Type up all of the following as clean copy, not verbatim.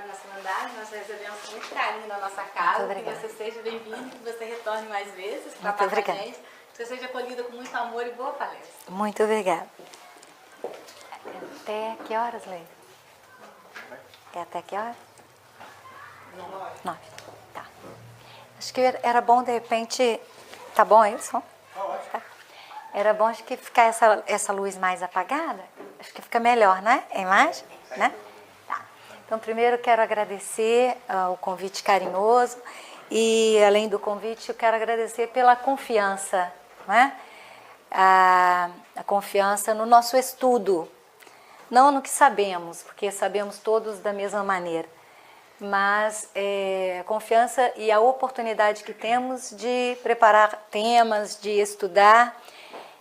nossa Irmandade, nós recebemos com muito carinho na nossa casa. Que você seja bem-vindo, que você retorne mais vezes para estar com a gente. Que você seja acolhida com muito amor e boa palestra. Muito obrigada. Até que horas, Leila? É até que horas? 9. Tá. Acho que era bom, de repente... Tá bom isso? Tá ótimo. Tá. Era bom, acho que ficar essa luz mais apagada. Acho que fica melhor, né? A imagem, né? Tá. Então, primeiro quero agradecer o convite carinhoso. E, além do convite, eu quero agradecer pela confiança, né? A confiança no nosso estudo. Não no que sabemos, porque sabemos todos da mesma maneira. Mas a confiança e a oportunidade que temos de preparar temas, de estudar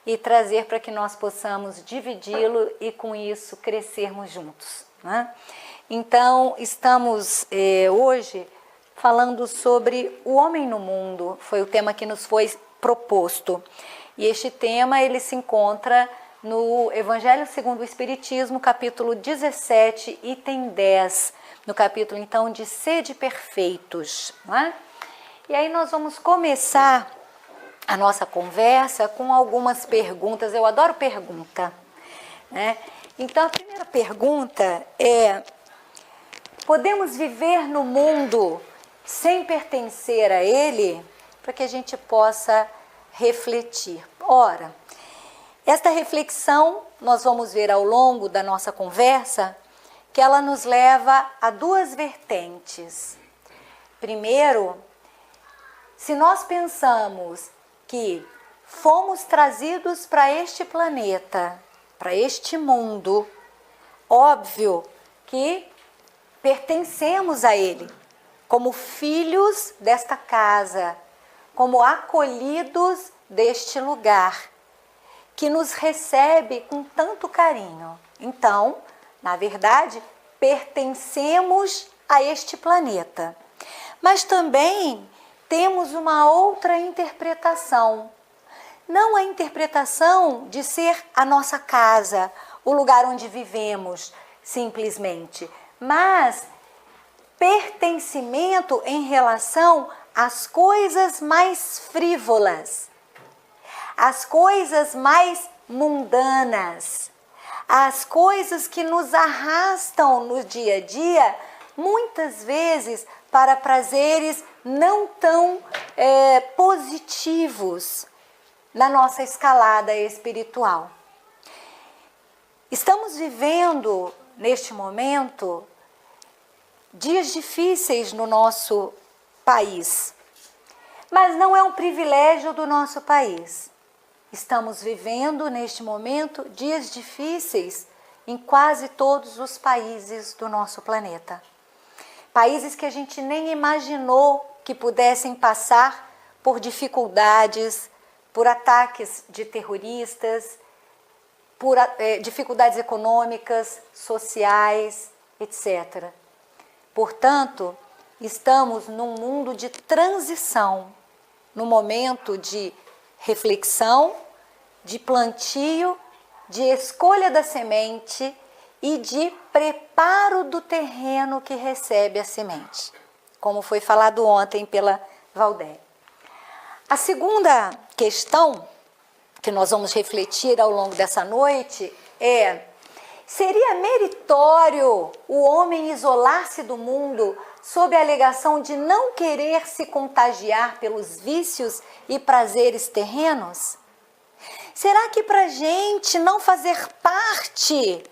e trazer para que nós possamos dividi-lo e com isso crescermos juntos, né? Então, estamos hoje falando sobre o homem no mundo, foi o tema que nos foi proposto. E este tema ele se encontra no Evangelho segundo o Espiritismo, capítulo 17, item 10, no capítulo então de Sede Perfeitos, não é? E aí nós vamos começar a nossa conversa com algumas perguntas. Eu adoro pergunta, né? Então a primeira pergunta é: podemos viver no mundo sem pertencer a ele? Para que a gente possa refletir. Ora, esta reflexão nós vamos ver ao longo da nossa conversa que ela nos leva a duas vertentes. Primeiro, se nós pensamos que fomos trazidos para este planeta, para este mundo, óbvio que pertencemos a ele, como filhos desta casa, como acolhidos deste lugar, que nos recebe com tanto carinho. Então, na verdade, pertencemos a este planeta. Mas também temos uma outra interpretação. Não a interpretação de ser a nossa casa, o lugar onde vivemos, simplesmente, mas pertencimento em relação às coisas mais frívolas, às coisas mais mundanas, às coisas que nos arrastam no dia a dia, muitas vezes para prazeres não tão positivos na nossa escalada espiritual. Estamos vivendo, neste momento, dias difíceis no nosso país, mas não é um privilégio do nosso país. Estamos vivendo, neste momento, dias difíceis em quase todos os países do nosso planeta. Países que a gente nem imaginou que pudessem passar por dificuldades, por ataques de terroristas, por dificuldades econômicas, sociais, etc. Portanto, estamos num mundo de transição, num momento de reflexão, de plantio, de escolha da semente e de preparo do terreno que recebe a semente, como foi falado ontem pela Valdéria. A segunda questão que nós vamos refletir ao longo dessa noite é: seria meritório o homem isolar-se do mundo sob a alegação de não querer se contagiar pelos vícios e prazeres terrenos? Será que para a gente não fazer parte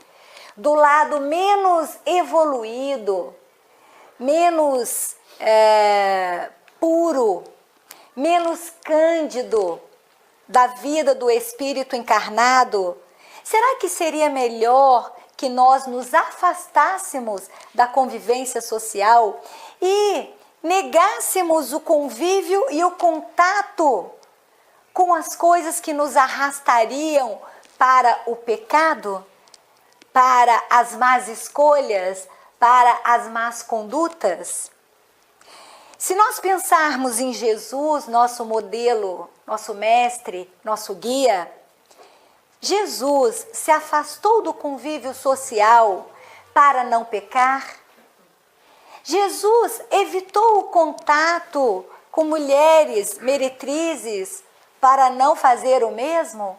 do lado menos evoluído, menos puro, menos cândido da vida do espírito encarnado, será que seria melhor que nós nos afastássemos da convivência social e negássemos o convívio e o contato com as coisas que nos arrastariam para o pecado, para as más escolhas, para as más condutas? Se nós pensarmos em Jesus, nosso modelo, nosso mestre, nosso guia, Jesus se afastou do convívio social para não pecar? Jesus evitou o contato com mulheres meretrizes para não fazer o mesmo?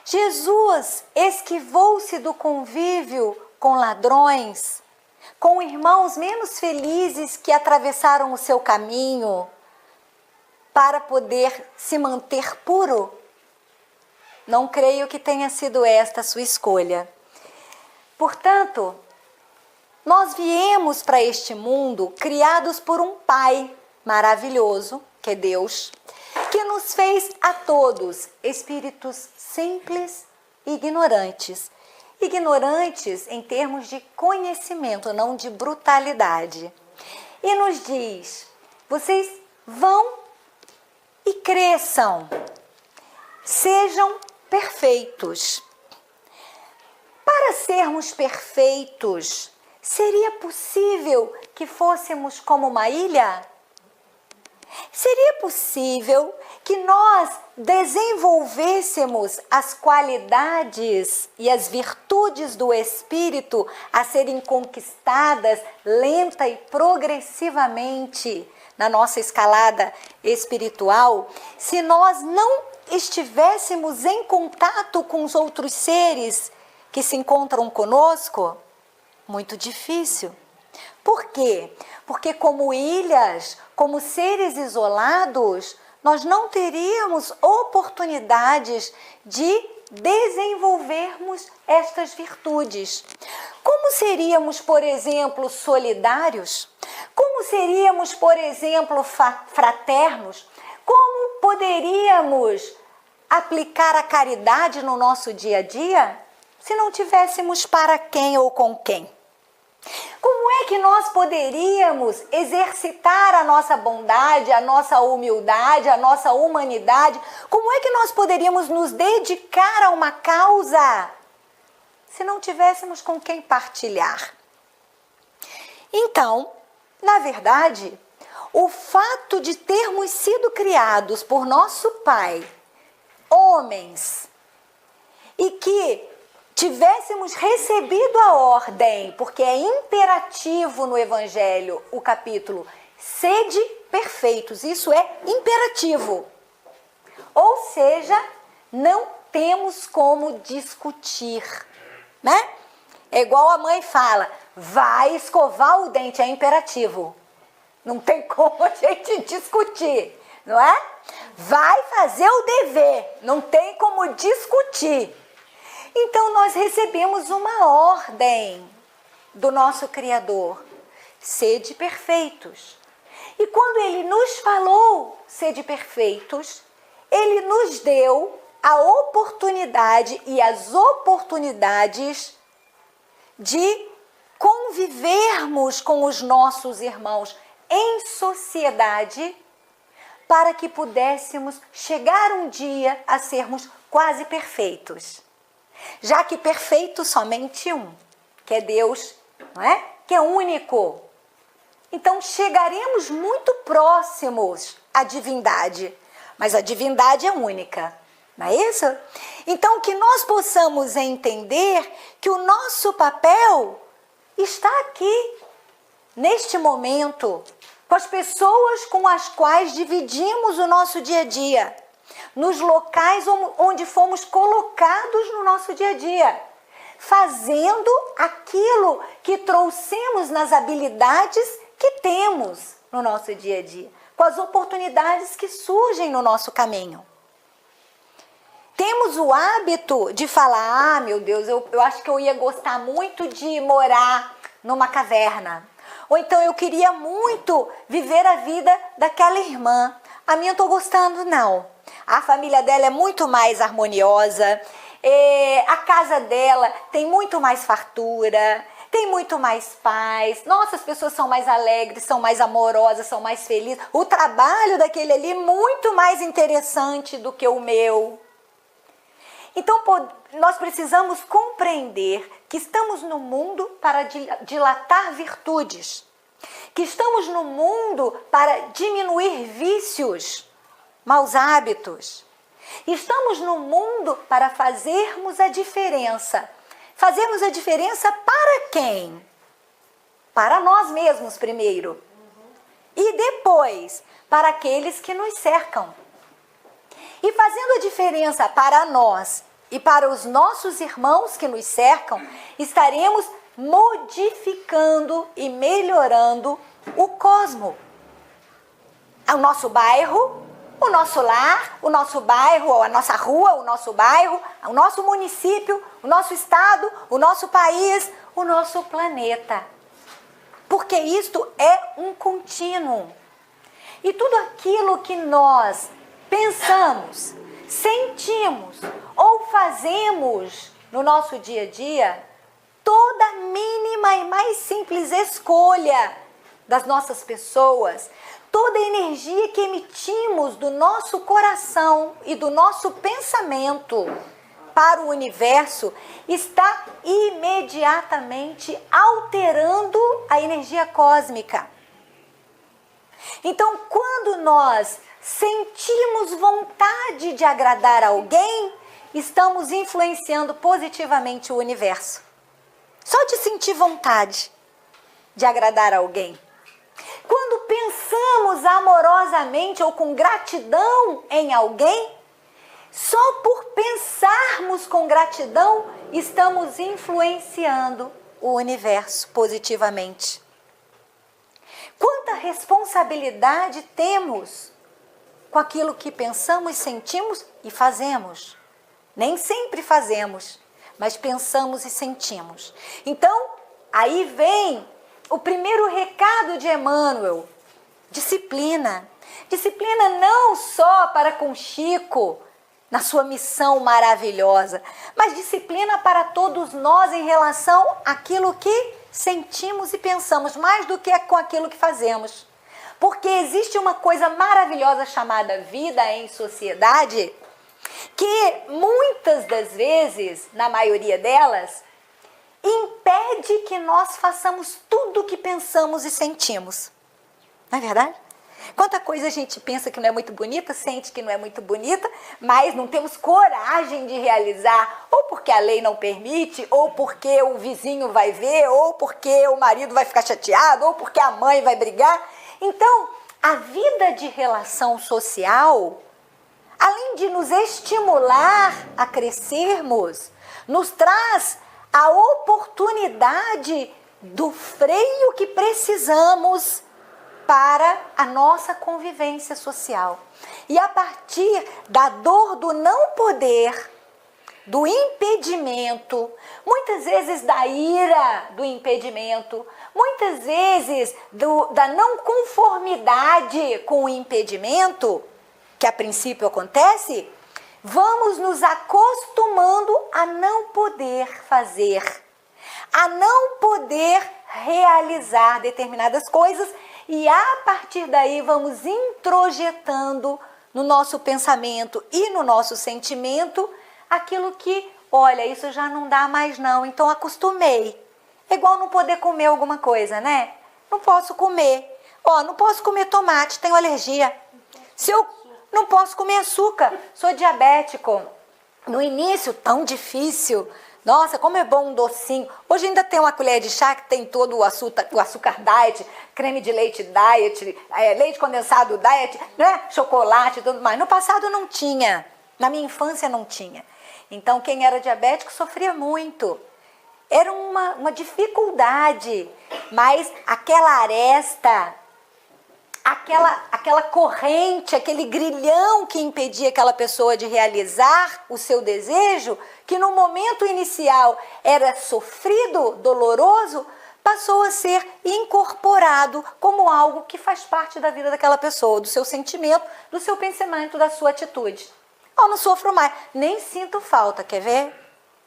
Jesus esquivou-se do convívio com ladrões, com irmãos menos felizes que atravessaram o seu caminho para poder se manter puro? Não creio que tenha sido esta a sua escolha. Portanto, nós viemos para este mundo criados por um Pai maravilhoso, que é Deus, que nos fez a todos espíritos simples e ignorantes. Ignorantes em termos de conhecimento, não de brutalidade. E nos diz, vocês vão e cresçam, sejam perfeitos. Para sermos perfeitos, seria possível que fôssemos como uma ilha? Seria possível que nós desenvolvêssemos as qualidades e as virtudes do Espírito a serem conquistadas lenta e progressivamente na nossa escalada espiritual, se nós não estivéssemos em contato com os outros seres que se encontram conosco? Muito difícil. Por quê? Porque como ilhas, como seres isolados, nós não teríamos oportunidades de desenvolvermos estas virtudes. Como seríamos, por exemplo, solidários? Como seríamos, por exemplo, fraternos? Como poderíamos aplicar a caridade no nosso dia a dia se não tivéssemos para quem ou com quem? Como é que nós poderíamos exercitar a nossa bondade, a nossa humildade, a nossa humanidade? Como é que nós poderíamos nos dedicar a uma causa se não tivéssemos com quem partilhar? Então, na verdade, o fato de termos sido criados por nosso Pai, homens, e que tivéssemos recebido a ordem, porque é imperativo no Evangelho, o capítulo, sede perfeitos, isso é imperativo. Ou seja, não temos como discutir, né? É igual a mãe fala, vai escovar o dente, é imperativo. Não tem como a gente discutir, não é? Vai fazer o dever, não tem como discutir. Então, nós recebemos uma ordem do nosso Criador, sede perfeitos. E quando Ele nos falou, sede perfeitos, Ele nos deu a oportunidade e as oportunidades de convivermos com os nossos irmãos em sociedade, para que pudéssemos chegar um dia a sermos quase perfeitos. Já que perfeito somente um, que é Deus, não é? Que é único. Então chegaremos muito próximos à divindade, mas a divindade é única, não é isso? Então que nós possamos entender que o nosso papel está aqui, neste momento, com as pessoas com as quais dividimos o nosso dia a dia, nos locais onde fomos colocados no nosso dia a dia, fazendo aquilo que trouxemos nas habilidades que temos no nosso dia a dia, com as oportunidades que surgem no nosso caminho. Temos o hábito de falar, meu Deus, eu acho que eu ia gostar muito de morar numa caverna. Ou então eu queria muito viver a vida daquela irmã. A minha eu estou gostando, não. A família dela é muito mais harmoniosa, a casa dela tem muito mais fartura, tem muito mais paz. Nossa, as pessoas são mais alegres, são mais amorosas, são mais felizes. O trabalho daquele ali é muito mais interessante do que o meu. Então, nós precisamos compreender que estamos no mundo para dilatar virtudes, que estamos no mundo para diminuir vícios, maus hábitos. Estamos no mundo para fazermos a diferença. Fazermos a diferença para quem? para nós mesmos primeiro. E depois, para aqueles que nos cercam. E fazendo a diferença para nós e para os nossos irmãos que nos cercam, estaremos modificando e melhorando o cosmo. O nosso bairro, o nosso lar, o nosso bairro, a nossa rua, o nosso bairro, o nosso município, o nosso estado, o nosso país, o nosso planeta. Porque isto é um contínuo. E tudo aquilo que nós pensamos, sentimos ou fazemos no nosso dia a dia, toda mínima e mais simples escolha das nossas pessoas, toda a energia que emitimos do nosso coração e do nosso pensamento para o universo está imediatamente alterando a energia cósmica. Então, quando nós sentimos vontade de agradar alguém, estamos influenciando positivamente o universo. Só de sentir vontade de agradar alguém. Quando pensamos amorosamente ou com gratidão em alguém, só por pensarmos com gratidão, estamos influenciando o universo positivamente. Quanta responsabilidade temos com aquilo que pensamos, sentimos e fazemos. Nem sempre fazemos, mas pensamos e sentimos. Então, aí vem o primeiro recado de Emmanuel: disciplina. Disciplina não só para com Chico, na sua missão maravilhosa, mas disciplina para todos nós em relação àquilo que sentimos e pensamos, mais do que com aquilo que fazemos. Porque existe uma coisa maravilhosa chamada vida em sociedade, que muitas das vezes, na maioria delas, impede que nós façamos tudo o que pensamos e sentimos. Não é verdade? Quanta coisa a gente pensa que não é muito bonita, sente que não é muito bonita, mas não temos coragem de realizar, ou porque a lei não permite, ou porque o vizinho vai ver, ou porque o marido vai ficar chateado, ou porque a mãe vai brigar. Então, a vida de relação social, além de nos estimular a crescermos, nos traz a oportunidade do freio que precisamos para a nossa convivência social. E a partir da dor do não poder, do impedimento, muitas vezes da ira do impedimento, muitas vezes da não conformidade com o impedimento, que a princípio acontece, vamos nos acostumando a não poder fazer, a não poder realizar determinadas coisas, e a partir daí vamos introjetando no nosso pensamento e no nosso sentimento aquilo que, olha, isso já não dá mais não, então acostumei. É igual não poder comer alguma coisa, né? Não posso comer. Não posso comer tomate, tenho alergia. Não posso comer açúcar, sou diabético. No início, tão difícil. Nossa, como é bom um docinho. Hoje ainda tem uma colher de chá que tem todo o açúcar diet, creme de leite diet, leite condensado diet, né? Chocolate e tudo mais. No passado não tinha. Na minha infância não tinha. Então, quem era diabético sofria muito. Era uma dificuldade. Mas aquela aresta, aquela corrente, aquele grilhão que impedia aquela pessoa de realizar o seu desejo, que no momento inicial era sofrido, doloroso, passou a ser incorporado como algo que faz parte da vida daquela pessoa, do seu sentimento, do seu pensamento, da sua atitude. Não sofro mais, nem sinto falta, quer ver?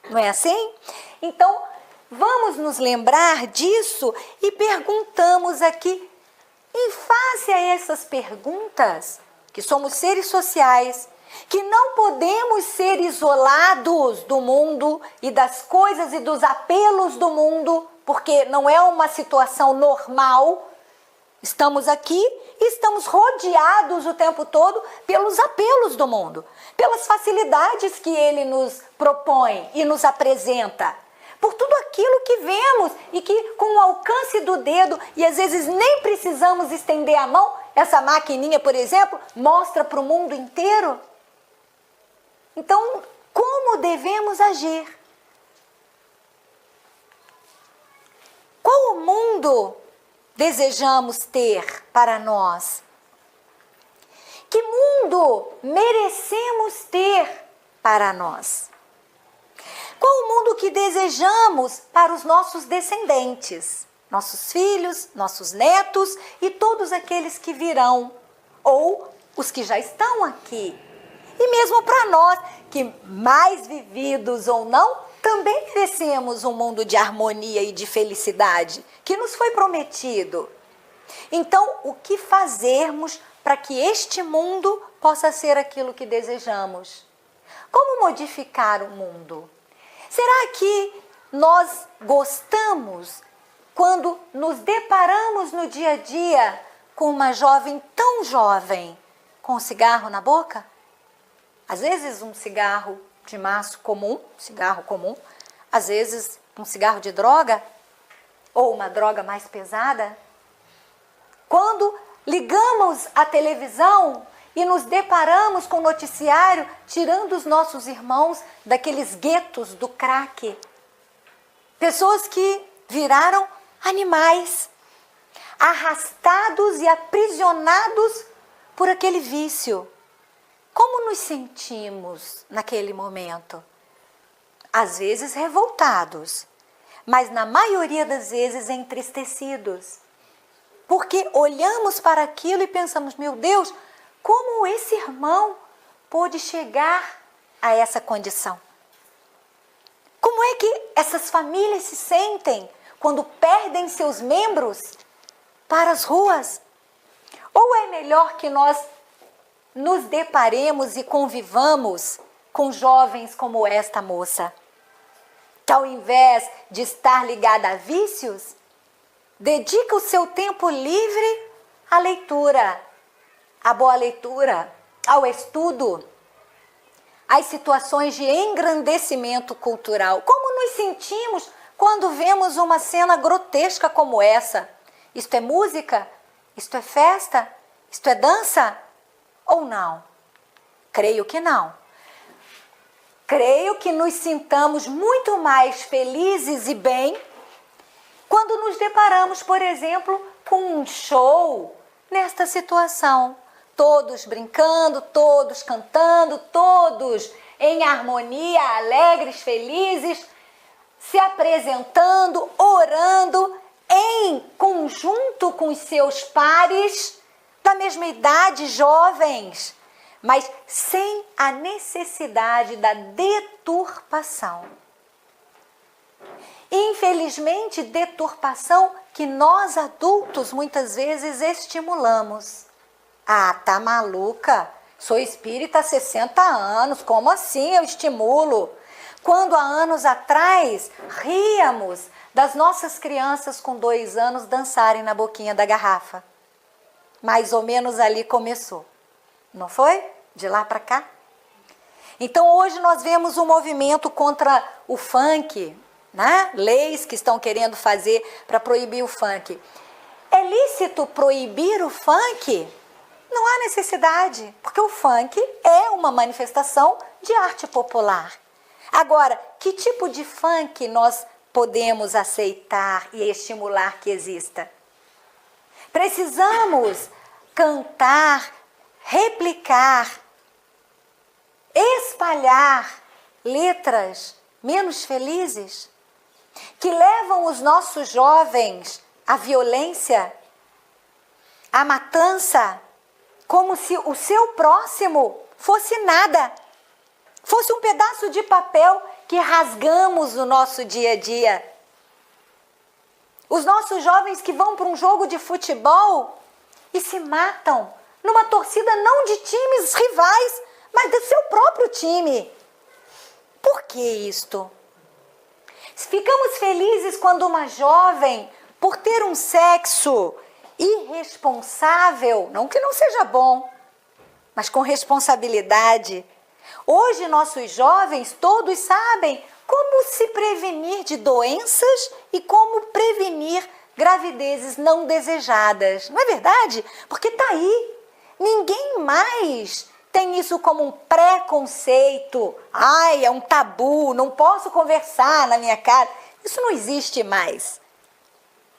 Não é assim? Então, vamos nos lembrar disso e perguntamos aqui, em face a essas perguntas, que somos seres sociais, que não podemos ser isolados do mundo e das coisas e dos apelos do mundo, porque não é uma situação normal. Estamos aqui e estamos rodeados o tempo todo pelos apelos do mundo, pelas facilidades que ele nos propõe e nos apresenta. por tudo aquilo que vemos e que com o alcance do dedo, e às vezes nem precisamos estender a mão, essa maquininha, por exemplo, mostra para o mundo inteiro. Então, como devemos agir? Qual o mundo desejamos ter para nós? Que mundo merecemos ter para nós? Qual o mundo que desejamos para os nossos descendentes? Nossos filhos, nossos netos e todos aqueles que virão, ou os que já estão aqui. E mesmo para nós, que mais vividos ou não, também merecemos um mundo de harmonia e de felicidade, que nos foi prometido. Então, o que fazermos para que este mundo possa ser aquilo que desejamos? Como modificar o mundo? Será que nós gostamos quando nos deparamos no dia a dia com uma jovem tão jovem, com um cigarro na boca? Às vezes um cigarro de maço comum, cigarro comum, às vezes um cigarro de droga, ou uma droga mais pesada. Quando ligamos a televisão e nos deparamos com o noticiário tirando os nossos irmãos daqueles guetos do crack. Pessoas que viraram animais, arrastados e aprisionados por aquele vício. Como nos sentimos naquele momento? Às vezes revoltados, mas na maioria das vezes entristecidos. Porque olhamos para aquilo e pensamos, meu Deus, como esse irmão pôde chegar a essa condição? Como é que essas famílias se sentem quando perdem seus membros para as ruas? Ou é melhor que nós nos deparemos e convivamos com jovens como esta moça, que ao invés de estar ligada a vícios, dedica o seu tempo livre à leitura, à boa leitura, ao estudo, às situações de engrandecimento cultural. Como nos sentimos quando vemos uma cena grotesca como essa? Isto é música? Isto é festa? Isto é dança? Ou não? Creio que não. Creio que nos sintamos muito mais felizes e bem quando nos deparamos, por exemplo, com um show nesta situação. Todos brincando, todos cantando, todos em harmonia, alegres, felizes, se apresentando, orando em conjunto com os seus pares da mesma idade, jovens, mas sem a necessidade da deturpação. Infelizmente, deturpação que nós adultos muitas vezes estimulamos. Ah, tá maluca? Sou espírita há 60 anos, como assim eu estimulo? Quando há anos atrás ríamos das nossas crianças com 2 anos dançarem na boquinha da garrafa. Mais ou menos ali começou, não foi? De lá para cá. Então hoje nós vemos um movimento contra o funk, né? Leis que estão querendo fazer para proibir o funk. É lícito proibir o funk? Não há necessidade, porque o funk é uma manifestação de arte popular. Agora, que tipo de funk nós podemos aceitar e estimular que exista? Precisamos cantar, replicar, espalhar letras menos felizes que levam os nossos jovens à violência, à matança, como se o seu próximo fosse nada, fosse um pedaço de papel que rasgamos no nosso dia a dia. Os nossos jovens que vão para um jogo de futebol e se matam numa torcida não de times rivais, mas do seu próprio time. Por que isto? Ficamos felizes quando uma jovem, por ter um sexo irresponsável, não que não seja bom, mas com responsabilidade. Hoje nossos jovens todos sabem como se prevenir de doenças e como prevenir gravidezes não desejadas. Não é verdade? Porque está aí. Ninguém mais tem isso como um preconceito. Ai, é um tabu, não posso conversar na minha cara. Isso não existe mais.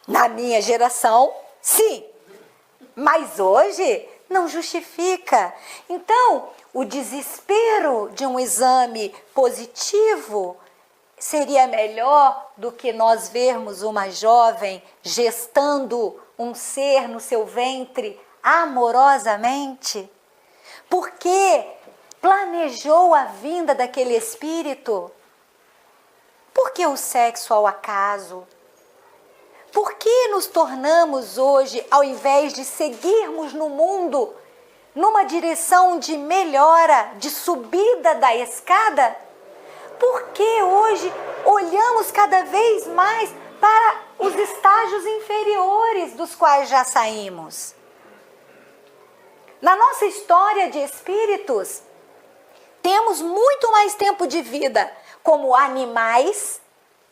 Na minha geração, sim. Mas hoje não justifica. Então, o desespero de um exame positivo seria melhor do que nós vermos uma jovem gestando um ser no seu ventre amorosamente, porque planejou a vinda daquele espírito. Por que o sexo ao acaso? Por que nos tornamos hoje, ao invés de seguirmos no mundo numa direção de melhora, de subida da escada, por que hoje olhamos cada vez mais para os estágios inferiores dos quais já saímos? Na nossa história de espíritos, temos muito mais tempo de vida como animais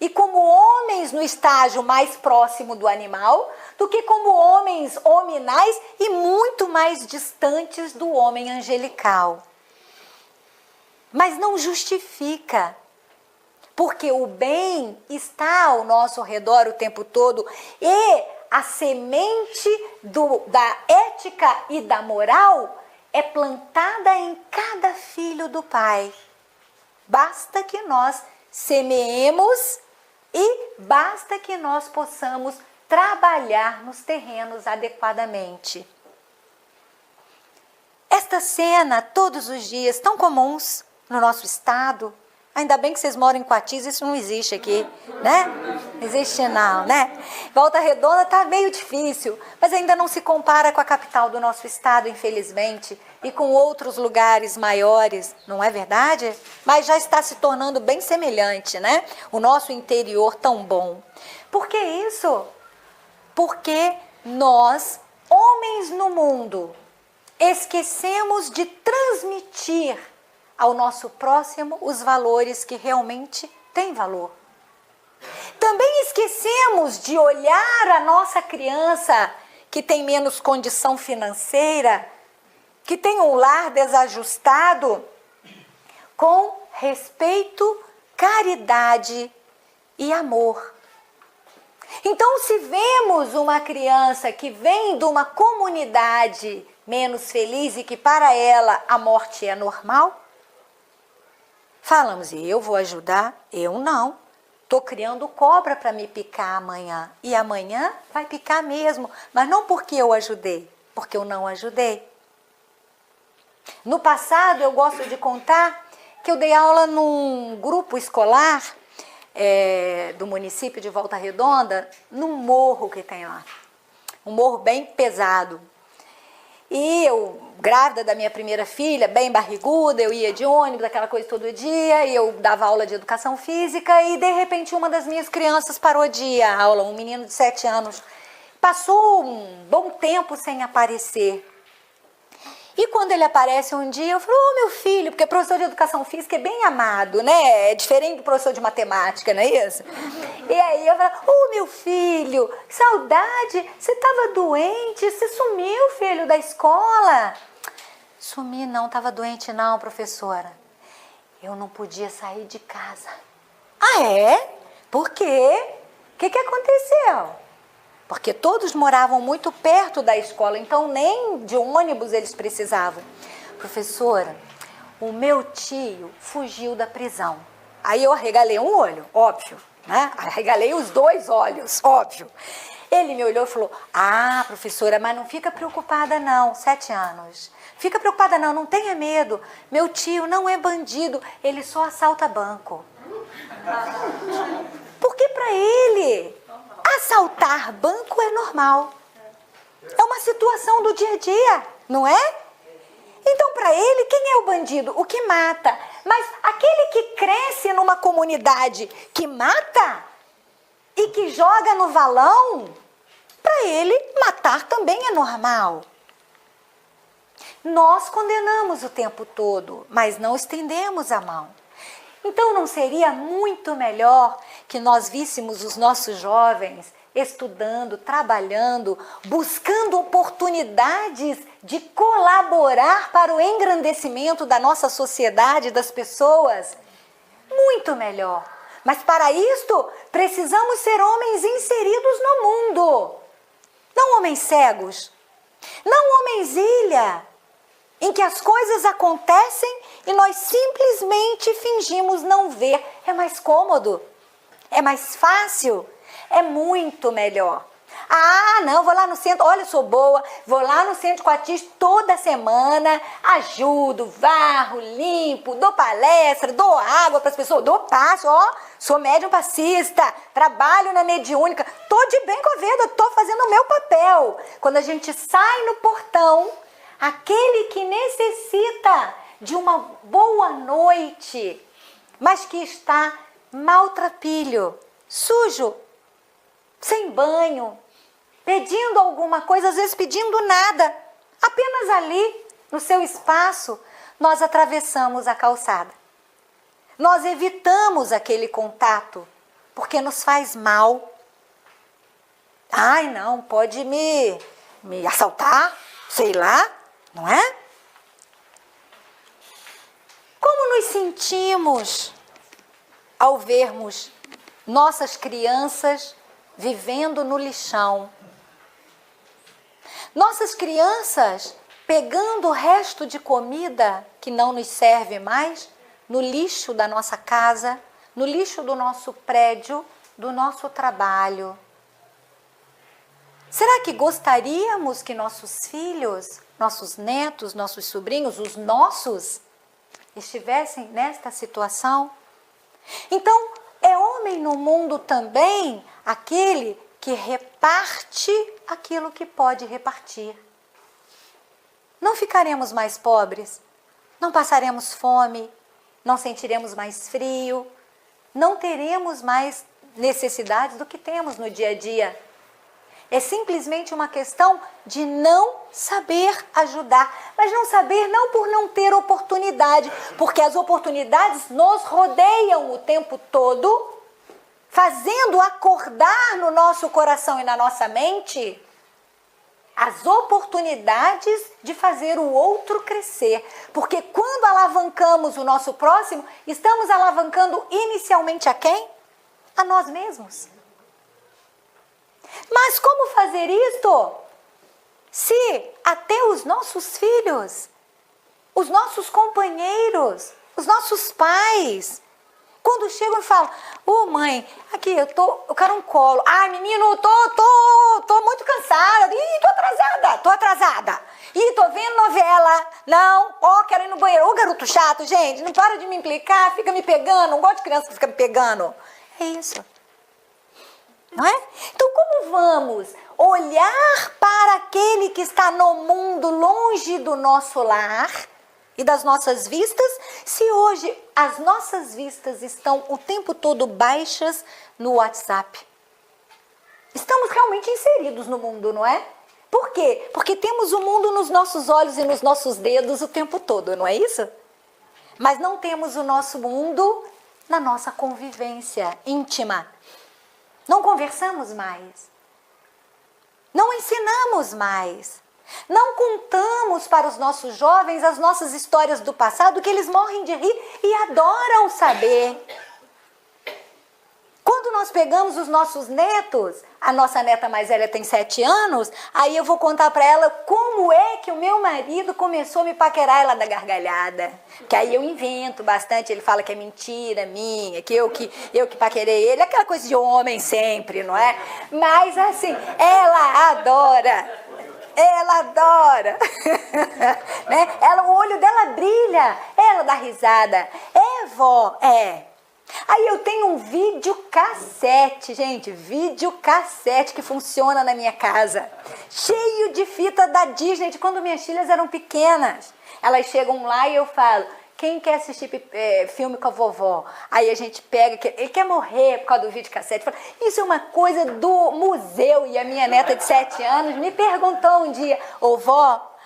e como homens no estágio mais próximo do animal, do que como homens hominais e muito mais distantes do homem angelical. Mas não justifica, porque o bem está ao nosso redor o tempo todo e a semente da ética e da moral é plantada em cada filho do Pai. Basta que nós semeemos e basta que nós possamos trabalhar nos terrenos adequadamente. Esta cena, todos os dias, tão comuns no nosso estado. Ainda bem que vocês moram em Coatis, isso não existe aqui, né? Não existe não, né? Volta Redonda está meio difícil, mas ainda não se compara com a capital do nosso estado, infelizmente, e com outros lugares maiores, não é verdade? Mas já está se tornando bem semelhante, né? O nosso interior tão bom. Por que isso? Porque nós, homens no mundo, esquecemos de transmitir ao nosso próximo os valores que realmente têm valor. Também esquecemos de olhar a nossa criança que tem menos condição financeira, que tem um lar desajustado, com respeito, caridade e amor. Então, se vemos uma criança que vem de uma comunidade menos feliz e que para ela a morte é normal, falamos, eu vou ajudar? Eu não. Estou criando cobra para me picar amanhã. E amanhã vai picar mesmo. Mas não porque eu ajudei, porque eu não ajudei. No passado, eu gosto de contar que eu dei aula num grupo escolar do município de Volta Redonda, num morro que tem lá. Um morro bem pesado. E eu, grávida da minha primeira filha, bem barriguda, eu ia de ônibus, aquela coisa todo dia, e eu dava aula de educação física, e de repente uma das minhas crianças parou de ir à aula, um menino de 7 anos. Passou um bom tempo sem aparecer. E quando ele aparece um dia, eu falo, ô meu filho, porque professor de educação física é bem amado, né? É diferente do professor de matemática, não é isso? E aí eu falo, ô meu filho, que saudade, você estava doente, você sumiu, filho, da escola? Sumi não, estava doente não, professora. Eu não podia sair de casa. Ah, é? Por quê? O que aconteceu? Porque todos moravam muito perto da escola, então nem de ônibus eles precisavam. Professora, o meu tio fugiu da prisão. Aí eu arregalei um olho, óbvio, né? Arregalei os 2 olhos, óbvio. Ele me olhou e falou, ah, professora, mas não fica preocupada não, 7 anos. Fica preocupada não, não tenha medo. Meu tio não é bandido, ele só assalta banco. Porque para ele assaltar banco é normal. É uma situação do dia a dia, não é? Então, para ele, quem é o bandido? O que mata. Mas aquele que cresce numa comunidade que mata e que joga no valão, para ele, matar também é normal. Nós condenamos o tempo todo, mas não estendemos a mão. Então não seria muito melhor que nós víssemos os nossos jovens estudando, trabalhando, buscando oportunidades de colaborar para o engrandecimento da nossa sociedade, das pessoas? Muito melhor. Mas para isto, precisamos ser homens inseridos no mundo. Não homens cegos. Não homens ilha, em que as coisas acontecem e nós simplesmente fingimos não ver. É mais cômodo, é mais fácil, é muito melhor. Ah, não, vou lá no centro, olha, eu sou boa, vou lá no centro Coatis toda semana, ajudo, varro, limpo, dou palestra, dou água para as pessoas, dou passo, ó, sou médium passista, trabalho na mediúnica, tô de bem com a vida, tô fazendo o meu papel. Quando a gente sai no portão, aquele que necessita de uma boa noite, mas que está maltrapilho, sujo, sem banho, pedindo alguma coisa, às vezes pedindo nada, apenas ali, no seu espaço, nós atravessamos a calçada. Nós evitamos aquele contato, porque nos faz mal. Ai, não, pode me assaltar, sei lá, não é? Como nos sentimos ao vermos nossas crianças vivendo no lixão? Nossas crianças pegando o resto de comida que não nos serve mais no lixo da nossa casa, no lixo do nosso prédio, do nosso trabalho. Será que gostaríamos que nossos filhos, nossos netos, nossos sobrinhos, os nossos, estivessem nesta situação? Então, é homem no mundo também aquele que reparte aquilo que pode repartir. Não ficaremos mais pobres, não passaremos fome, não sentiremos mais frio, não teremos mais necessidades do que temos no dia a dia. É simplesmente uma questão de não saber ajudar. Mas não saber não por não ter oportunidade, porque as oportunidades nos rodeiam o tempo todo, fazendo acordar no nosso coração e na nossa mente as oportunidades de fazer o outro crescer. Porque quando alavancamos o nosso próximo, estamos alavancando inicialmente a quem? A nós mesmos. Mas como fazer isto? Se até os nossos filhos, os nossos companheiros, os nossos pais, quando chegam e falam, ô mãe, aqui eu quero um colo. Ai menino, tô muito cansada. Ih, tô atrasada. Ih, tô vendo novela. Não, quero ir no banheiro. Ô garoto chato, gente, não para de me implicar, fica me pegando. Não gosto de criança que fica me pegando. É isso. Não é? Então como vamos olhar para aquele que está no mundo longe do nosso lar e das nossas vistas, se hoje as nossas vistas estão o tempo todo baixas no WhatsApp? Estamos realmente inseridos no mundo, não é? Por quê? Porque temos o mundo nos nossos olhos e nos nossos dedos o tempo todo, não é isso? Mas não temos o nosso mundo na nossa convivência íntima. Não conversamos mais. Não ensinamos mais. Não contamos para os nossos jovens as nossas histórias do passado, que eles morrem de rir e adoram saber. Quando nós pegamos os nossos netos, a nossa neta mais velha tem 7 anos, aí eu vou contar para ela como é que o meu marido começou a me paquerar, ela dá gargalhada. Que aí eu invento bastante, ele fala que é mentira minha, que eu que paquerei ele, aquela coisa de homem sempre, não é? Mas assim, ela adora. Né? O olho dela brilha, ela dá risada. É, vó, é. Aí eu tenho um videocassete, gente, videocassete que funciona na minha casa, cheio de fita da Disney, de quando minhas filhas eram pequenas. Elas chegam lá e eu falo, quem quer assistir filme com a vovó? Aí a gente pega, ele quer morrer por causa do videocassete. Fala, isso é uma coisa do museu. E a minha neta de 7 anos me perguntou um dia, ô vó,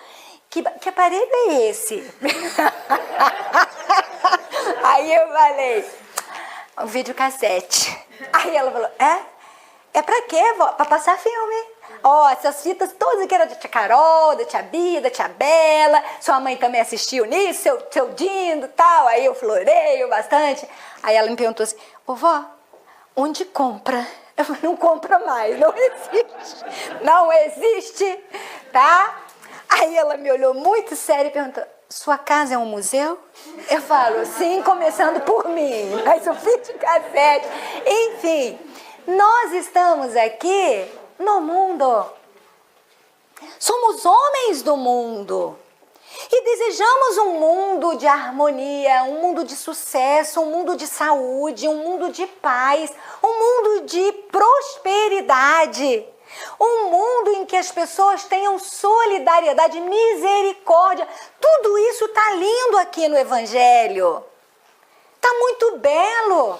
que aparelho é esse? Aí eu falei, um videocassete. Aí ela falou, é pra quê, vó? Pra passar filme. Ó, essas fitas todas que eram da tia Carol, da tia Bia, da tia Bela, sua mãe também assistiu nisso, seu Dindo e tal. Aí eu floreio bastante. Aí ela me perguntou assim, ô vó, onde compra? Eu falei, não compra mais, não existe. Não existe, tá? Aí ela me olhou muito séria e perguntou, sua casa é um museu? Eu falo, sim, começando por mim. Mas o videocassete. Enfim, nós estamos aqui no mundo. Somos homens do mundo. E desejamos um mundo de harmonia, um mundo de sucesso, um mundo de saúde, um mundo de paz, um mundo de prosperidade. Um mundo em que as pessoas tenham solidariedade, misericórdia. Tudo isso está lindo aqui no Evangelho. Está muito belo.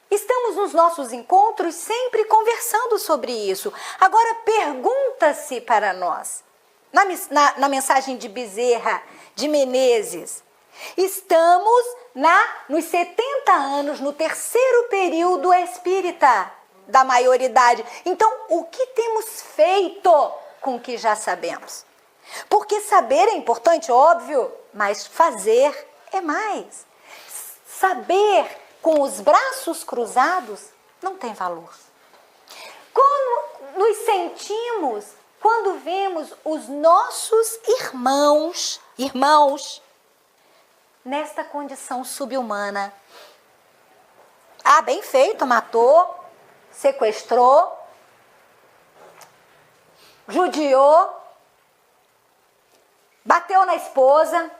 Estamos nos nossos encontros sempre conversando sobre isso. Agora pergunta-se para nós, na mensagem de Bezerra, de Menezes, estamos nos 70 anos, no terceiro período espírita da maioridade. Então, o que temos feito com o que já sabemos? Porque saber é importante, óbvio, mas fazer é mais. Saber com os braços cruzados não tem valor. Como nos sentimos quando vemos os nossos irmãos nesta condição subhumana? Ah, bem feito, matou, sequestrou, judiou, bateu na esposa,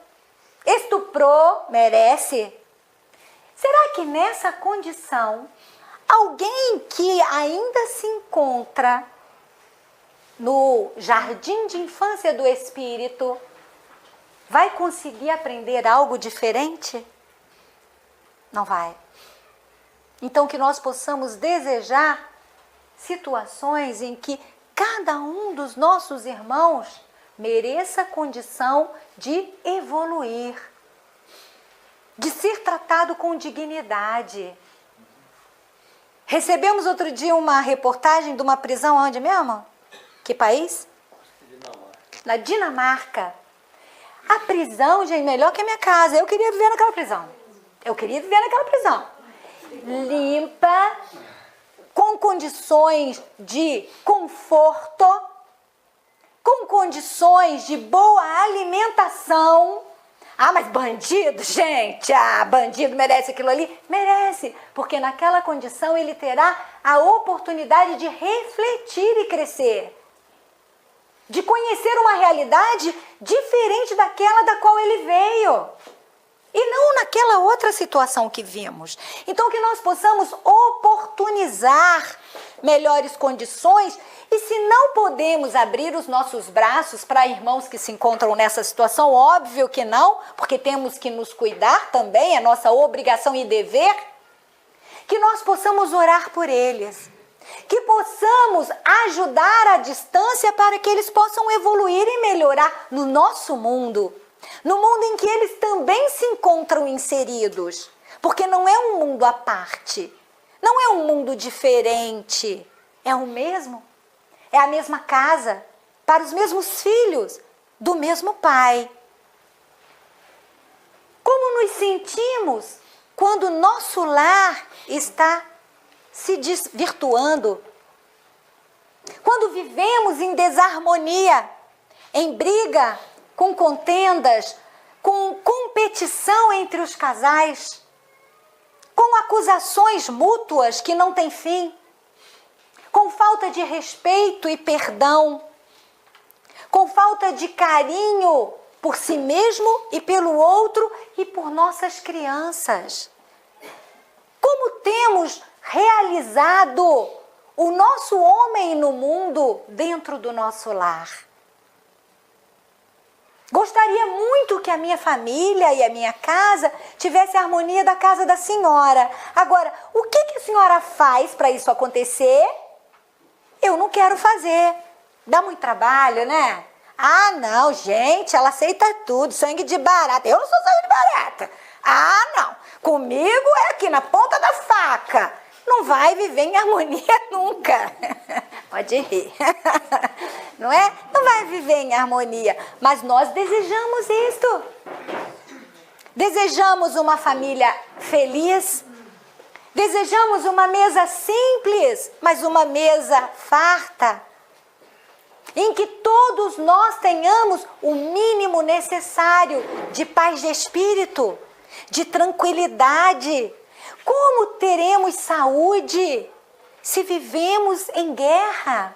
estuprou, merece. Será que nessa condição, alguém que ainda se encontra no jardim de infância do espírito vai conseguir aprender algo diferente? Não vai. Então que nós possamos desejar situações em que cada um dos nossos irmãos mereça a condição de evoluir, de ser tratado com dignidade. Recebemos outro dia uma reportagem de uma prisão onde mesmo? Que país? Dinamarca. Na Dinamarca. A prisão, gente, melhor que a minha casa. Eu queria viver naquela prisão. Limpa, com condições de conforto, com condições de boa alimentação. Ah, mas bandido, gente, bandido merece aquilo ali? Merece, porque naquela condição ele terá a oportunidade de refletir e crescer, de conhecer uma realidade diferente daquela da qual ele veio, e não naquela outra situação que vimos. Então que nós possamos oportunizar melhores condições. E se não podemos abrir os nossos braços para irmãos que se encontram nessa situação, óbvio que não, porque temos que nos cuidar também, é nossa obrigação e dever, que nós possamos orar por eles, que possamos ajudar à distância para que eles possam evoluir e melhorar no nosso mundo, no mundo em que eles também se encontram inseridos, porque não é um mundo à parte, não é um mundo diferente, é o mesmo. É a mesma casa, para os mesmos filhos, do mesmo pai. Como nos sentimos quando nosso lar está se desvirtuando? Quando vivemos em desarmonia, em briga, com contendas, com competição entre os casais, com acusações mútuas que não têm fim, com falta de respeito e perdão, com falta de carinho por si mesmo e pelo outro e por nossas crianças. Como temos realizado o nosso homem no mundo dentro do nosso lar? Gostaria muito que a minha família e a minha casa tivesse a harmonia da casa da senhora. Agora, o que a senhora faz para isso acontecer? Eu não quero fazer. Dá muito trabalho, né? Ah, não, gente, ela aceita tudo, sangue de barata. Eu não sou sangue de barata. Ah, não. Comigo é aqui na ponta da faca. Não vai viver em harmonia nunca. Pode rir. Não é? Não vai viver em harmonia. Mas nós desejamos isto. Desejamos uma família feliz. Desejamos uma mesa simples, mas uma mesa farta. Em que todos nós tenhamos o mínimo necessário de paz de espírito, de tranquilidade. Como teremos saúde se vivemos em guerra?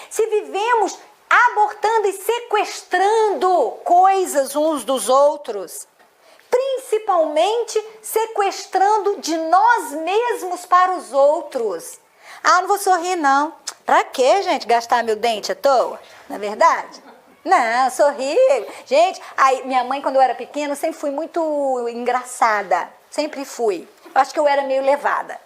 Se vivemos abortando e sequestrando coisas uns dos outros? Principalmente sequestrando de nós mesmos para os outros. Ah, não vou sorrir não. Pra quê, gente, gastar meu dente à toa? Não é verdade? Não, sorrir. Gente, aí, minha mãe, quando eu era pequena, sempre fui muito engraçada. Sempre fui. Eu acho que eu era meio levada.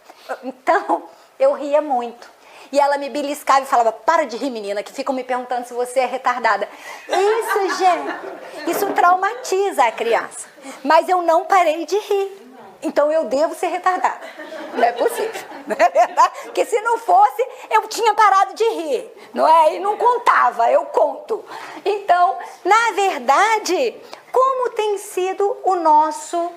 Então, eu ria muito. E ela me beliscava e falava, para de rir, menina, que ficam me perguntando se você é retardada. Isso, gente, isso traumatiza a criança. Mas eu não parei de rir. Então eu devo ser retardada. Não é possível, não é verdade? Porque se não fosse, eu tinha parado de rir, não é? E não contava, eu conto. Então, na verdade, como tem sido o nosso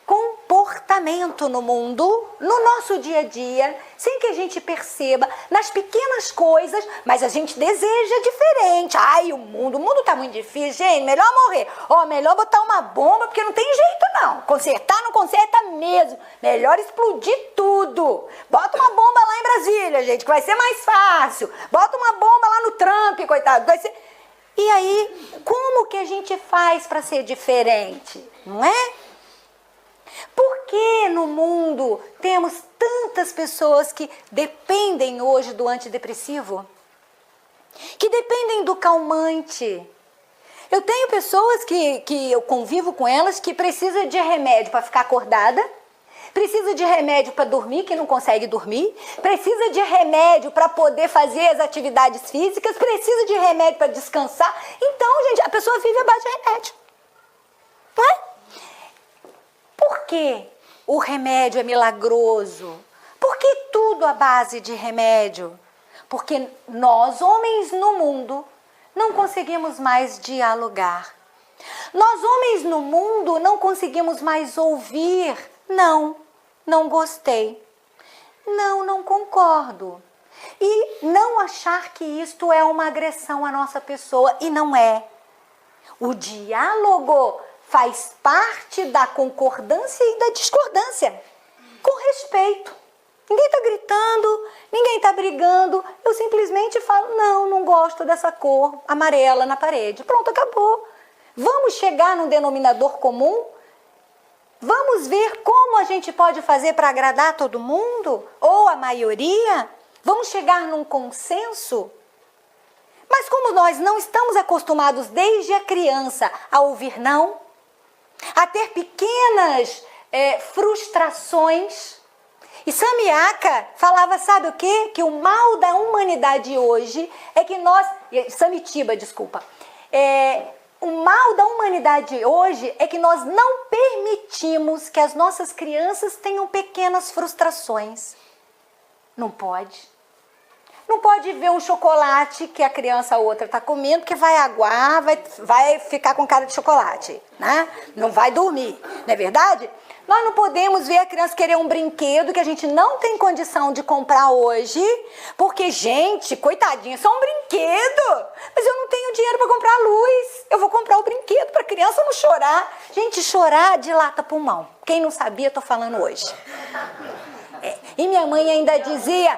comportamento no mundo, no nosso dia a dia, sem que a gente perceba, nas pequenas coisas, mas a gente deseja diferente. Ai, o mundo tá muito difícil, gente, melhor morrer. Ó, melhor botar uma bomba, porque não tem jeito não. Consertar não conserta mesmo. Melhor explodir tudo. Bota uma bomba lá em Brasília, gente, que vai ser mais fácil. Bota uma bomba lá no Trump, coitado, vai ser... E aí, como que a gente faz para ser diferente, não é? Por que no mundo temos tantas pessoas que dependem hoje do antidepressivo? Que dependem do calmante? Eu tenho pessoas que eu convivo com elas que precisam de remédio para ficar acordada, precisa de remédio para dormir, que não consegue dormir, precisa de remédio para poder fazer as atividades físicas, precisa de remédio para descansar. Então, gente, a pessoa vive à base de remédio. Não é? Por que o remédio é milagroso? Por que tudo à base de remédio? Porque nós, homens no mundo, não conseguimos mais dialogar. Nós, homens no mundo, não conseguimos mais ouvir. Não gostei. Não concordo. E não achar que isto é uma agressão à nossa pessoa. E não é. O diálogo faz parte da concordância e da discordância, com respeito. Ninguém está gritando, ninguém está brigando. Eu simplesmente falo, não gosto dessa cor amarela na parede. Pronto, acabou. Vamos chegar num denominador comum? Vamos ver como a gente pode fazer para agradar todo mundo? Ou a maioria? Vamos chegar num consenso? Mas como nós não estamos acostumados desde a criança a ouvir não, a ter pequenas frustrações. E Samyaka falava, sabe o quê? Que o mal da humanidade hoje é que nós... Samitiba, desculpa. O mal da humanidade hoje é que nós não permitimos que as nossas crianças tenham pequenas frustrações. Não pode. Não pode ver um chocolate que a criança a outra está comendo, porque vai aguar, vai ficar com cara de chocolate, né? Não vai dormir, não é verdade? Nós não podemos ver a criança querer um brinquedo que a gente não tem condição de comprar hoje, porque, gente, coitadinha, é só um brinquedo, mas eu não tenho dinheiro para comprar luz. Eu vou comprar o brinquedo para a criança não chorar. Gente, chorar dilata pulmão. Quem não sabia, estou falando hoje. E minha mãe ainda dizia,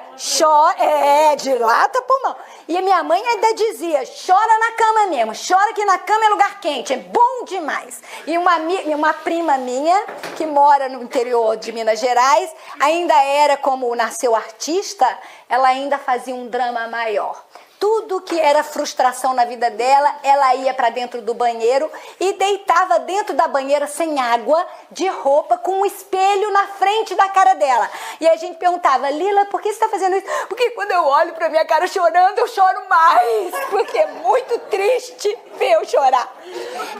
dilata pulmão. E a minha mãe ainda dizia, chora na cama mesmo, chora que na cama é lugar quente, é bom demais. E uma prima minha, que mora no interior de Minas Gerais, ainda era como nasceu artista, ela ainda fazia um drama maior. Tudo que era frustração na vida dela, ela ia para dentro do banheiro e deitava dentro da banheira sem água, de roupa, com um espelho na frente da cara dela. E a gente perguntava, Lila, por que você está fazendo isso? Porque quando eu olho para minha cara chorando, eu choro mais, porque é muito triste ver eu chorar.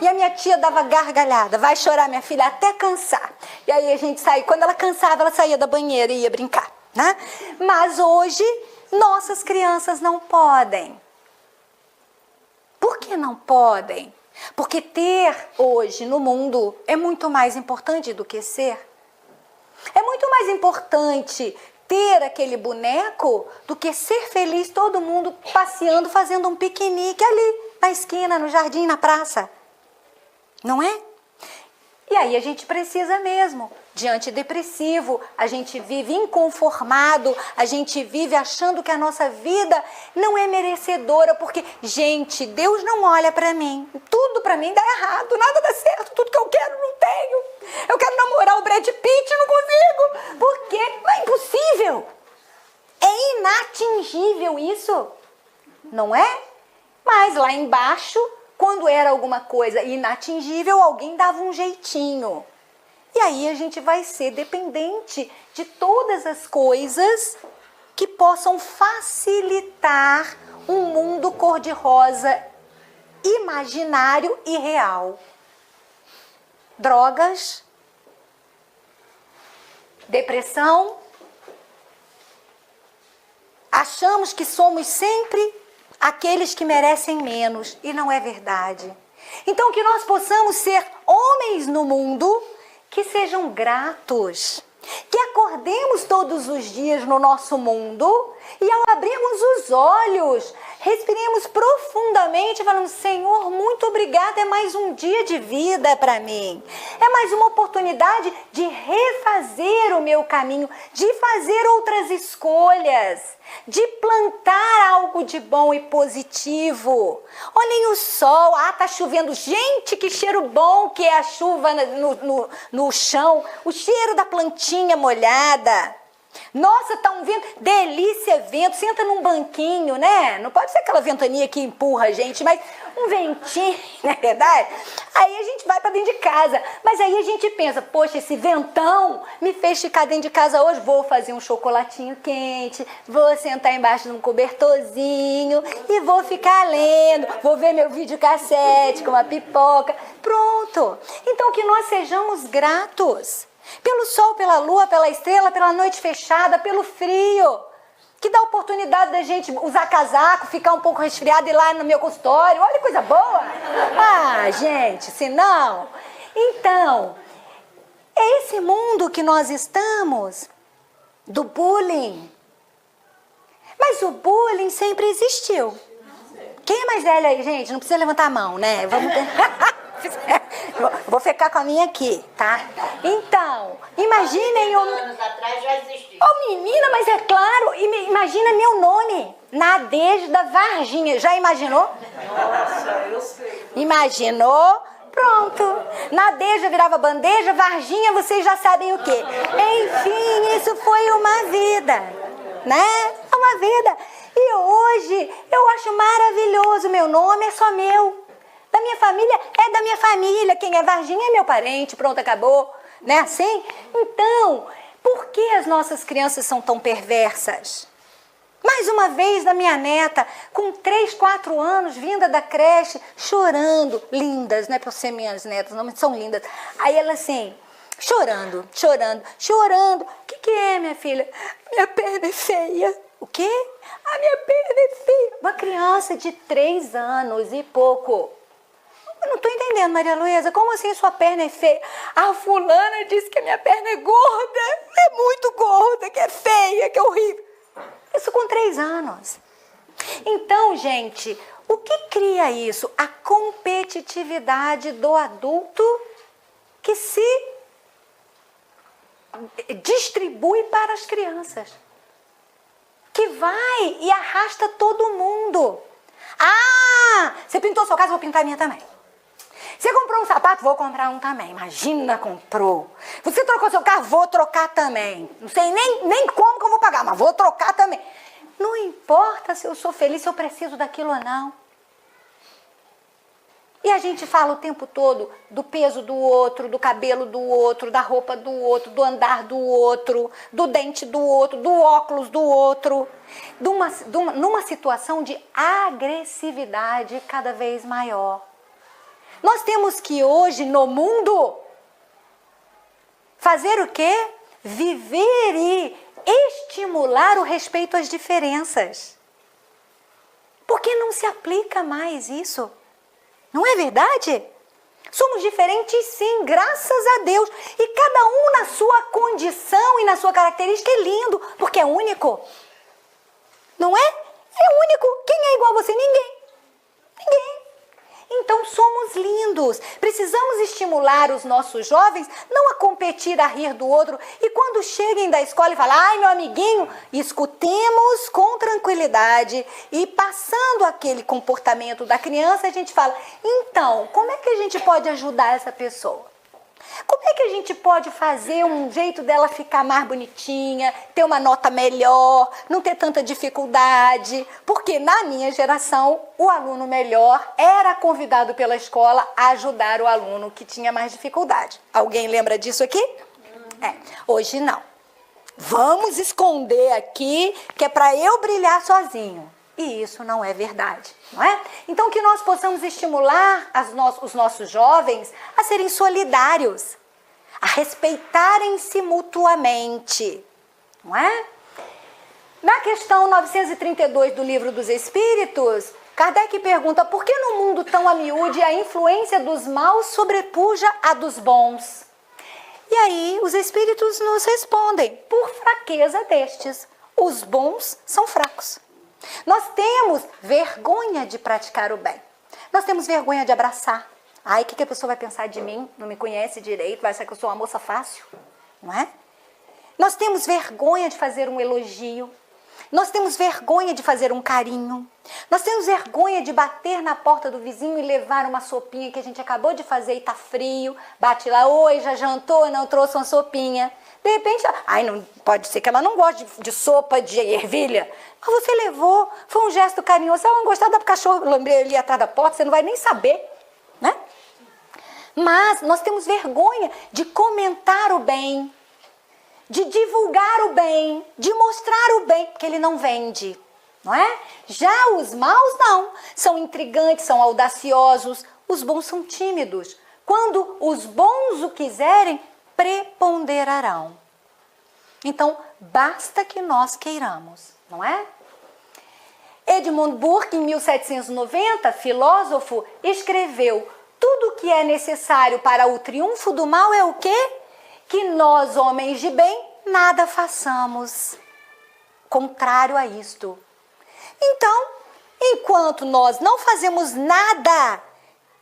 E a minha tia dava gargalhada, vai chorar minha filha até cansar. E aí a gente saía, quando ela cansava, ela saía da banheira e ia brincar, né? Mas hoje, nossas crianças não podem. Por que não podem? Porque ter hoje no mundo é muito mais importante do que ser. É muito mais importante ter aquele boneco do que ser feliz todo mundo passeando, fazendo um piquenique ali na esquina, no jardim, na praça. Não é? E aí a gente precisa mesmo de antidepressivo, a gente vive inconformado, a gente vive achando que a nossa vida não é merecedora, porque, gente, Deus não olha pra mim. Tudo pra mim dá errado, nada dá certo, tudo que eu quero não tenho. Eu quero namorar o Brad Pitt, não consigo. Por quê? É impossível. É inatingível isso, não é? Mas lá embaixo, quando era alguma coisa inatingível, alguém dava um jeitinho. E aí a gente vai ser dependente de todas as coisas que possam facilitar um mundo cor-de-rosa imaginário e real. Drogas, depressão. Achamos que somos sempre aqueles que merecem menos, e não é verdade. Então, que nós possamos ser homens no mundo que sejam gratos, que acordemos todos os dias no nosso mundo e ao abrirmos os olhos, respiremos profundamente, falando: Senhor, muito obrigada, é mais um dia de vida para mim, é mais uma oportunidade de refazer o meu caminho, de fazer outras escolhas, de plantar algo de bom e positivo. Olhem o sol, tá chovendo, gente, que cheiro bom que é a chuva no chão, o cheiro da plantinha molhada. Nossa, tá um vento, delícia vento, senta num banquinho, né? Não pode ser aquela ventania que empurra a gente, mas um ventinho, não é verdade? Aí a gente vai para dentro de casa, mas aí a gente pensa: poxa, esse ventão me fez ficar dentro de casa hoje, vou fazer um chocolatinho quente, vou sentar embaixo de um cobertorzinho e vou ficar lendo, vou ver meu videocassete com uma pipoca, pronto. Então que nós sejamos gratos pelo sol, pela lua, pela estrela, pela noite fechada, pelo frio, que dá a oportunidade da gente usar casaco, ficar um pouco resfriado e ir lá no meu consultório. Olha que coisa boa! Ah, gente, se não... Então, é esse mundo que nós estamos, do bullying. Mas o bullying sempre existiu. Quem é mais velho aí, gente? Não precisa levantar a mão, né? Vamos Vou ficar com a minha aqui, tá? Então, imaginem... anos atrás já existiu. Oh, menina, mas é claro, imagina meu nome, Nadejda Varginha. Já imaginou? Nossa, eu sei. Imaginou? Pronto. Nadejda virava bandeja, Varginha, vocês já sabem o quê. Enfim, isso foi uma vida, né? Uma vida. E hoje eu acho maravilhoso, meu nome é só meu. Da minha família é da minha família. Quem é Varginha é meu parente, pronto, acabou. Não é assim? Então, por que as nossas crianças são tão perversas? Mais uma vez, da minha neta, com 3, 4 anos, vinda da creche, chorando, lindas, não é por ser minhas netas, não, mas são lindas. Aí ela assim, chorando. O que é, minha filha? Minha perna é feia. O quê? A minha perna é feia. Uma criança de 3 anos e pouco. Eu não estou entendendo, Maria Luísa, como assim sua perna é feia? A fulana disse que a minha perna é gorda, é muito gorda, que é feia, que é horrível. Isso com 3 anos. Então, gente, o que cria isso? A competitividade do adulto que se distribui para as crianças. Que vai e arrasta todo mundo. Ah, você pintou sua casa, vou pintar a minha também. Você comprou um sapato, vou comprar um também. Imagina, comprou. Você trocou seu carro, vou trocar também. Não sei nem como que eu vou pagar, mas vou trocar também. Não importa se eu sou feliz, se eu preciso daquilo ou não. E a gente fala o tempo todo do peso do outro, do cabelo do outro, da roupa do outro, do andar do outro, do dente do outro, do óculos do outro. Numa situação de agressividade cada vez maior. Nós temos que hoje no mundo fazer o quê? Viver e estimular o respeito às diferenças. Porque não se aplica mais isso. Não é verdade? Somos diferentes sim, graças a Deus. E cada um na sua condição e na sua característica é lindo, porque é único. Não é? É único. Quem é igual a você? Ninguém. Ninguém. Então somos lindos. Precisamos estimular os nossos jovens não a competir, a rir do outro. E quando cheguem da escola e falam, ai meu amiguinho, escutemos com tranquilidade. E passando aquele comportamento da criança, a gente fala, então, como é que a gente pode ajudar essa pessoa? Como é que a gente pode fazer um jeito dela ficar mais bonitinha, ter uma nota melhor, não ter tanta dificuldade? Porque na minha geração, o aluno melhor era convidado pela escola a ajudar o aluno que tinha mais dificuldade. Alguém lembra disso aqui? Hoje não. Vamos esconder aqui que é para eu brilhar sozinho. E isso não é verdade, não é? Então que nós possamos estimular os nossos jovens a serem solidários, a respeitarem-se mutuamente, não é? Na questão 932 do Livro dos Espíritos, Kardec pergunta por que no mundo tão a miúde a influência dos maus sobrepuja a dos bons? E aí os Espíritos nos respondem, por fraqueza destes, os bons são fracos. Nós temos vergonha de praticar o bem. Nós temos vergonha de abraçar. Ai, o que a pessoa vai pensar de mim? Não me conhece direito, vai achar que eu sou uma moça fácil, não é? Nós temos vergonha de fazer um elogio. Nós temos vergonha de fazer um carinho. Nós temos vergonha de bater na porta do vizinho e levar uma sopinha que a gente acabou de fazer e tá frio. Bate lá, oi, já jantou? Não, trouxe uma sopinha. De repente, ai, não, pode ser que ela não goste de sopa de ervilha. Mas você levou, foi um gesto carinhoso. Se ela não gostar, dá pro cachorro lamber ali atrás da porta, você não vai nem saber, né? Mas nós temos vergonha de comentar o bem, de divulgar o bem, de mostrar o bem, porque ele não vende, não é? Já os maus não, são intrigantes, são audaciosos, os bons são tímidos. Quando os bons o quiserem, preponderarão. Então, basta que nós queiramos, não é? Edmund Burke, em 1790, filósofo, escreveu: tudo o que é necessário para o triunfo do mal é o quê? Que nós, homens de bem, nada façamos. Contrário a isto. Então, enquanto nós não fazemos nada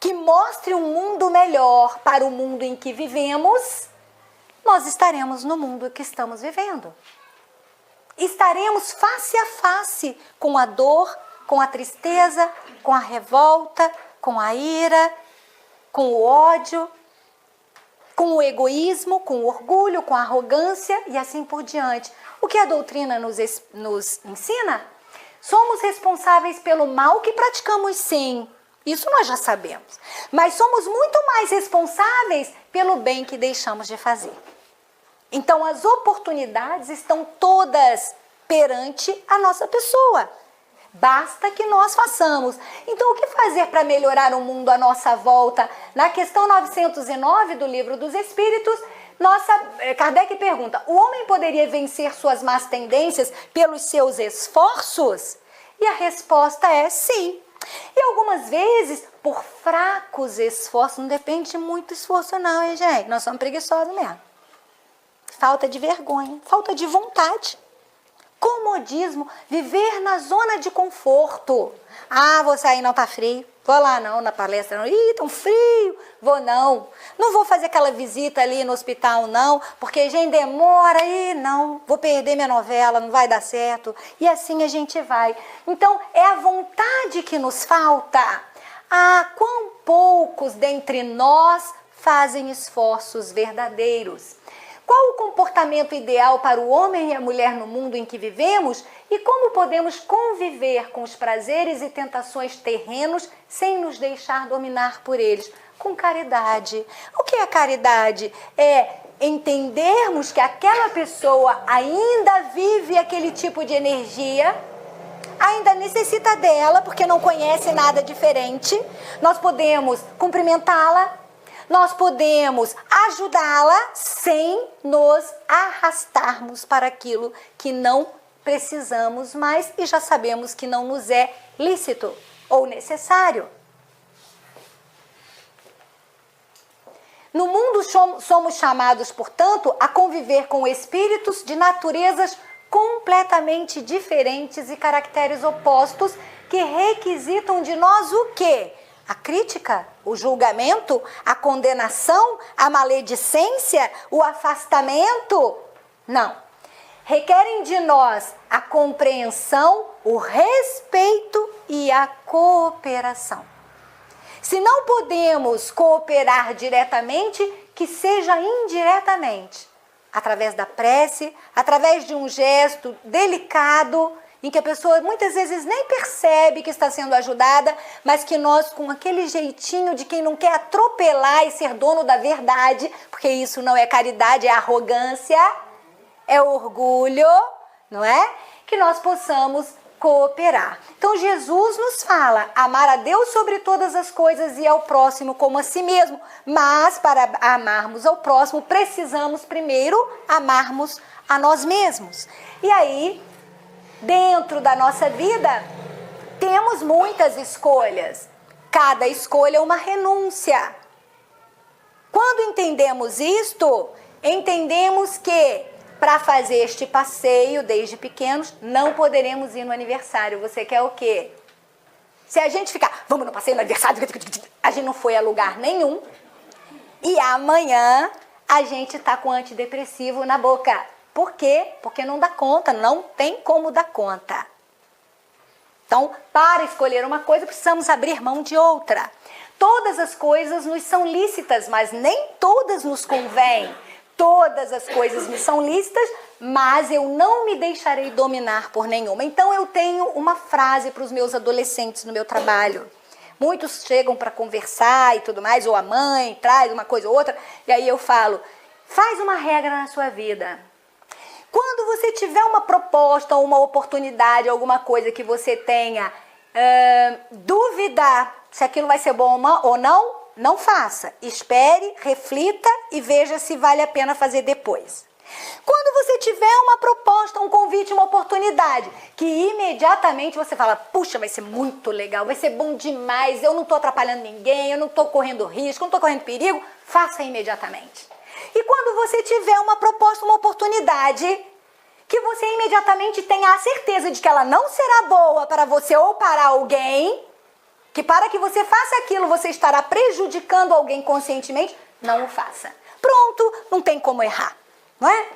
que mostre um mundo melhor para o mundo em que vivemos, nós estaremos no mundo que estamos vivendo. Estaremos face a face com a dor, com a tristeza, com a revolta, com a ira, com o ódio, com o egoísmo, com o orgulho, com a arrogância e assim por diante. O que a doutrina nos ensina? Somos responsáveis pelo mal que praticamos, sim. Isso nós já sabemos. Mas somos muito mais responsáveis pelo bem que deixamos de fazer. Então, as oportunidades estão todas perante a nossa pessoa. Basta que nós façamos. Então, o que fazer para melhorar o mundo à nossa volta? Na questão 909 do Livro dos Espíritos, Kardec pergunta, o homem poderia vencer suas más tendências pelos seus esforços? E a resposta é sim. E algumas vezes, por fracos esforços, não depende de muito esforço não, hein, gente? Nós somos preguiçosos mesmo. Falta de vergonha, falta de vontade. Comodismo, viver na zona de conforto. Ah, vou sair, não tá frio. Vou lá não, na palestra não. Ih, tão frio. Vou não. Não vou fazer aquela visita ali no hospital não, porque gente demora. Ih, não. Vou perder minha novela, não vai dar certo. E assim a gente vai. Então, é a vontade que nos falta. Ah, quão poucos dentre nós fazem esforços verdadeiros. Qual o comportamento ideal para o homem e a mulher no mundo em que vivemos e como podemos conviver com os prazeres e tentações terrenos sem nos deixar dominar por eles? Com caridade. O que é caridade? É entendermos que aquela pessoa ainda vive aquele tipo de energia, ainda necessita dela, porque não conhece nada diferente. Nós podemos cumprimentá-la, nós podemos ajudá-la sem nos arrastarmos para aquilo que não precisamos mais e já sabemos que não nos é lícito ou necessário. No mundo somos chamados, portanto, a conviver com espíritos de naturezas completamente diferentes e caracteres opostos que requisitam de nós o quê? A crítica, o julgamento, a condenação, a maledicência, o afastamento? Não. Requerem de nós a compreensão, o respeito e a cooperação. Se não podemos cooperar diretamente, que seja indiretamente, através da prece, através de um gesto delicado, em que a pessoa muitas vezes nem percebe que está sendo ajudada, mas que nós, com aquele jeitinho de quem não quer atropelar e ser dono da verdade, porque isso não é caridade, é arrogância, é orgulho, não é? Que nós possamos cooperar. Então Jesus nos fala, amar a Deus sobre todas as coisas e ao próximo como a si mesmo. Mas para amarmos ao próximo, precisamos primeiro amarmos a nós mesmos. E aí, dentro da nossa vida, temos muitas escolhas. Cada escolha é uma renúncia. Quando entendemos isto, entendemos que para fazer este passeio desde pequenos, não poderemos ir no aniversário. Você quer o quê? Se a gente ficar, vamos no passeio no aniversário, a gente não foi a lugar nenhum. E amanhã a gente está com antidepressivo na boca. Por quê? Porque não dá conta, não tem como dar conta. Então, para escolher uma coisa, precisamos abrir mão de outra. Todas as coisas nos são lícitas, mas nem todas nos convêm. Todas as coisas me são lícitas, mas eu não me deixarei dominar por nenhuma. Então eu tenho uma frase para os meus adolescentes no meu trabalho. Muitos chegam para conversar e tudo mais, ou a mãe traz uma coisa ou outra, e aí eu falo, faz uma regra na sua vida. Quando você tiver uma proposta, uma oportunidade, alguma coisa que você tenha duvidar se aquilo vai ser bom ou não, não faça. Espere, reflita e veja se vale a pena fazer depois. Quando você tiver uma proposta, um convite, uma oportunidade, que imediatamente você fala, puxa, vai ser muito legal, vai ser bom demais, eu não estou atrapalhando ninguém, eu não estou correndo risco, não estou correndo perigo, faça imediatamente. E quando você tiver uma proposta, uma oportunidade, que você imediatamente tenha a certeza de que ela não será boa para você ou para alguém, que para que você faça aquilo, você estará prejudicando alguém conscientemente, não o faça. Pronto, não tem como errar, não é?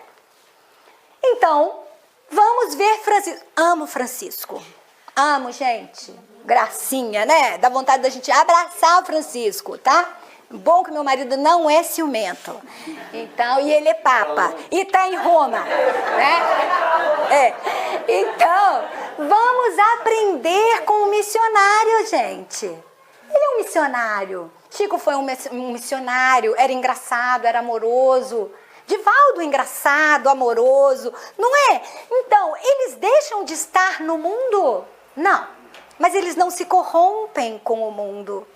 Então, vamos ver Francisco. Amo Francisco. Amo, gente. Gracinha, né? Dá vontade da gente abraçar o Francisco, tá? Bom que meu marido não é ciumento. Então, e ele é papa. E tá em Roma, né? Então, vamos aprender com o missionário, gente. Ele é um missionário. Chico foi um missionário, era engraçado, era amoroso. Divaldo, engraçado, amoroso, não é? Então, eles deixam de estar no mundo? Não, mas eles não se corrompem com o mundo.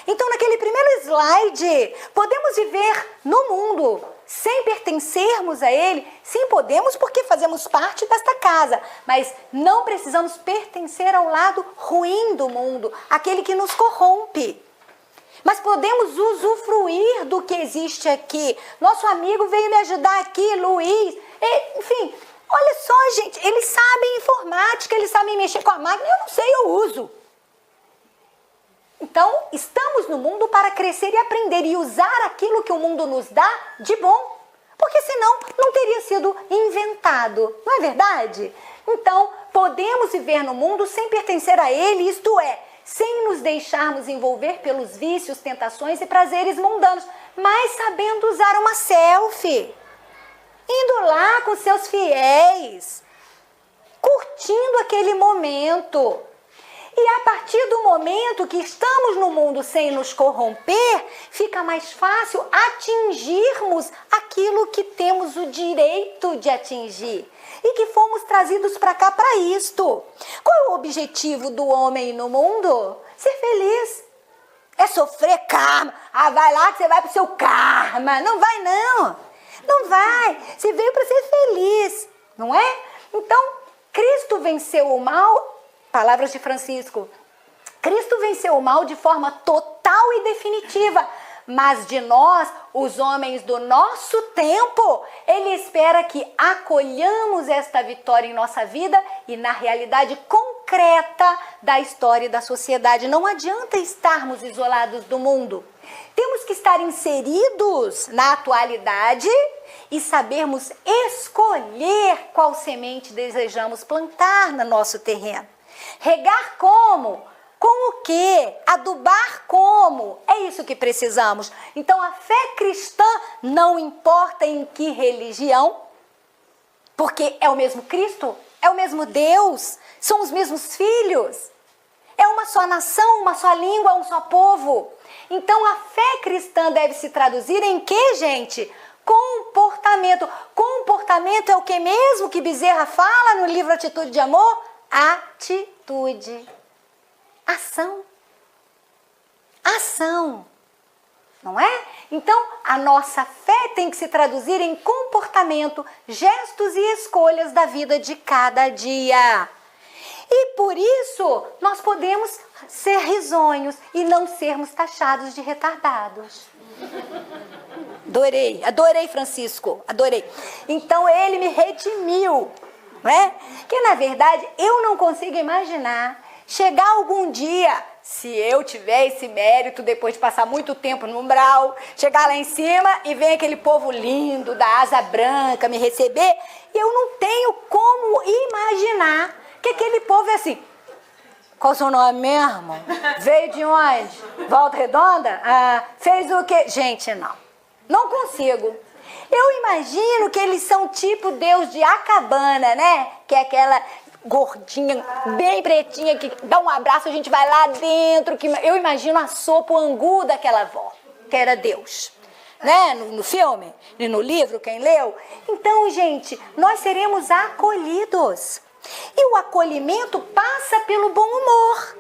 Então, naquele primeiro slide, podemos viver no mundo sem pertencermos a ele? Sim, podemos, porque fazemos parte desta casa, mas não precisamos pertencer ao lado ruim do mundo, aquele que nos corrompe. Mas podemos usufruir do que existe aqui. Nosso amigo veio me ajudar aqui, Luiz. Enfim, olha só, gente, eles sabem informática, eles sabem mexer com a máquina, eu não sei, eu uso. Então, estamos no mundo para crescer e aprender e usar aquilo que o mundo nos dá de bom. Porque senão não teria sido inventado, não é verdade? Então, podemos viver no mundo sem pertencer a ele, isto é, sem nos deixarmos envolver pelos vícios, tentações e prazeres mundanos, mas sabendo usar uma selfie, indo lá com seus fiéis, curtindo aquele momento. E a partir do momento que estamos no mundo sem nos corromper, fica mais fácil atingirmos aquilo que temos o direito de atingir. E que fomos trazidos para cá para isto. Qual é o objetivo do homem no mundo? Ser feliz. É sofrer karma. Ah, vai lá que você vai pro seu karma. Não vai não. Não vai. Você veio para ser feliz, não é? Então, Cristo venceu o mal. Palavras de Francisco. Cristo venceu o mal de forma total e definitiva. Mas de nós, os homens do nosso tempo, Ele espera que acolhamos esta vitória em nossa vida e na realidade concreta da história e da sociedade. Não adianta estarmos isolados do mundo. Temos que estar inseridos na atualidade e sabermos escolher qual semente desejamos plantar no nosso terreno. Regar como? Com o quê? Adubar como? É isso que precisamos. Então a fé cristã não importa em que religião, porque é o mesmo Cristo, é o mesmo Deus, são os mesmos filhos. É uma só nação, uma só língua, um só povo. Então a fé cristã deve se traduzir em quê, gente? Comportamento. Comportamento é o que mesmo que Bezerra fala no livro Atitude de Amor? Atitude. Ação. Ação. Não é? Então, a nossa fé tem que se traduzir em comportamento, gestos e escolhas da vida de cada dia. E por isso, nós podemos ser risonhos e não sermos taxados de retardados. Adorei Francisco, adorei. Então, ele me redimiu, não é? Que, na verdade, eu não consigo imaginar chegar algum dia, se eu tiver esse mérito, depois de passar muito tempo no umbral, chegar lá em cima e vem aquele povo lindo, da asa branca, me receber, e eu não tenho como imaginar que aquele povo é assim. Qual o seu nome mesmo? Veio de onde? Volta Redonda? Ah, fez o quê? Gente, não consigo. Eu imagino que eles são tipo Deus de Acabana, né? Que é aquela gordinha, bem pretinha, que dá um abraço, a gente vai lá dentro. Que eu imagino a sopa, o angu daquela avó, que era Deus. Né? No filme e no livro, quem leu. Então, gente, nós seremos acolhidos. E o acolhimento passa pelo bom humor.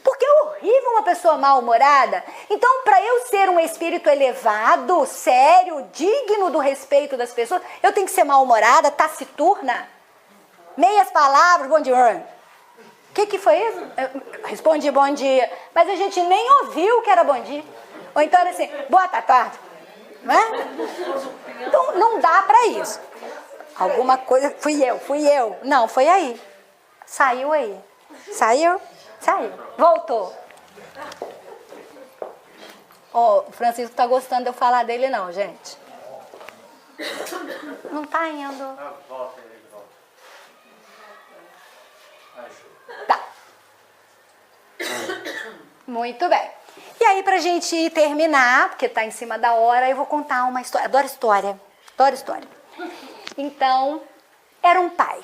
Porque é horrível uma pessoa mal-humorada. Então, para eu ser um espírito elevado, sério, digno do respeito das pessoas, eu tenho que ser mal-humorada, taciturna. Meias palavras, bom dia. O que foi isso? Eu respondi bom dia. Mas a gente nem ouviu que era bom dia. Ou então era assim, boa tarde. Não é? Então, não dá para isso. Alguma coisa, fui eu. Não, foi aí. Saiu aí. Saiu. Voltou. O Francisco tá gostando de eu falar dele não, gente. Não tá indo. Tá. Muito bem. E aí, pra gente terminar, porque tá em cima da hora, eu vou contar uma história. Adoro história. Então, era um pai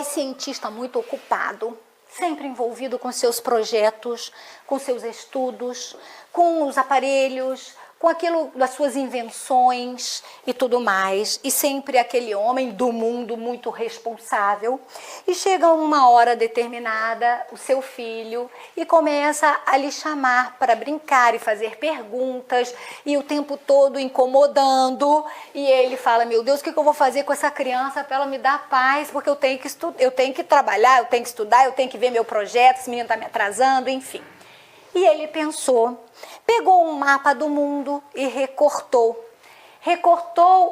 cientista muito ocupado, sempre envolvido com seus projetos, com seus estudos, com os aparelhos, com aquilo das suas invenções e tudo mais. E sempre aquele homem do mundo muito responsável. E chega uma hora determinada, o seu filho, e começa a lhe chamar para brincar e fazer perguntas, e o tempo todo incomodando. E ele fala, meu Deus, o que eu vou fazer com essa criança para ela me dar paz? Porque eu tenho que trabalhar, eu tenho que estudar, eu tenho que ver meu projeto, esse menino está me atrasando, enfim. E ele pensou, pegou um mapa do mundo e recortou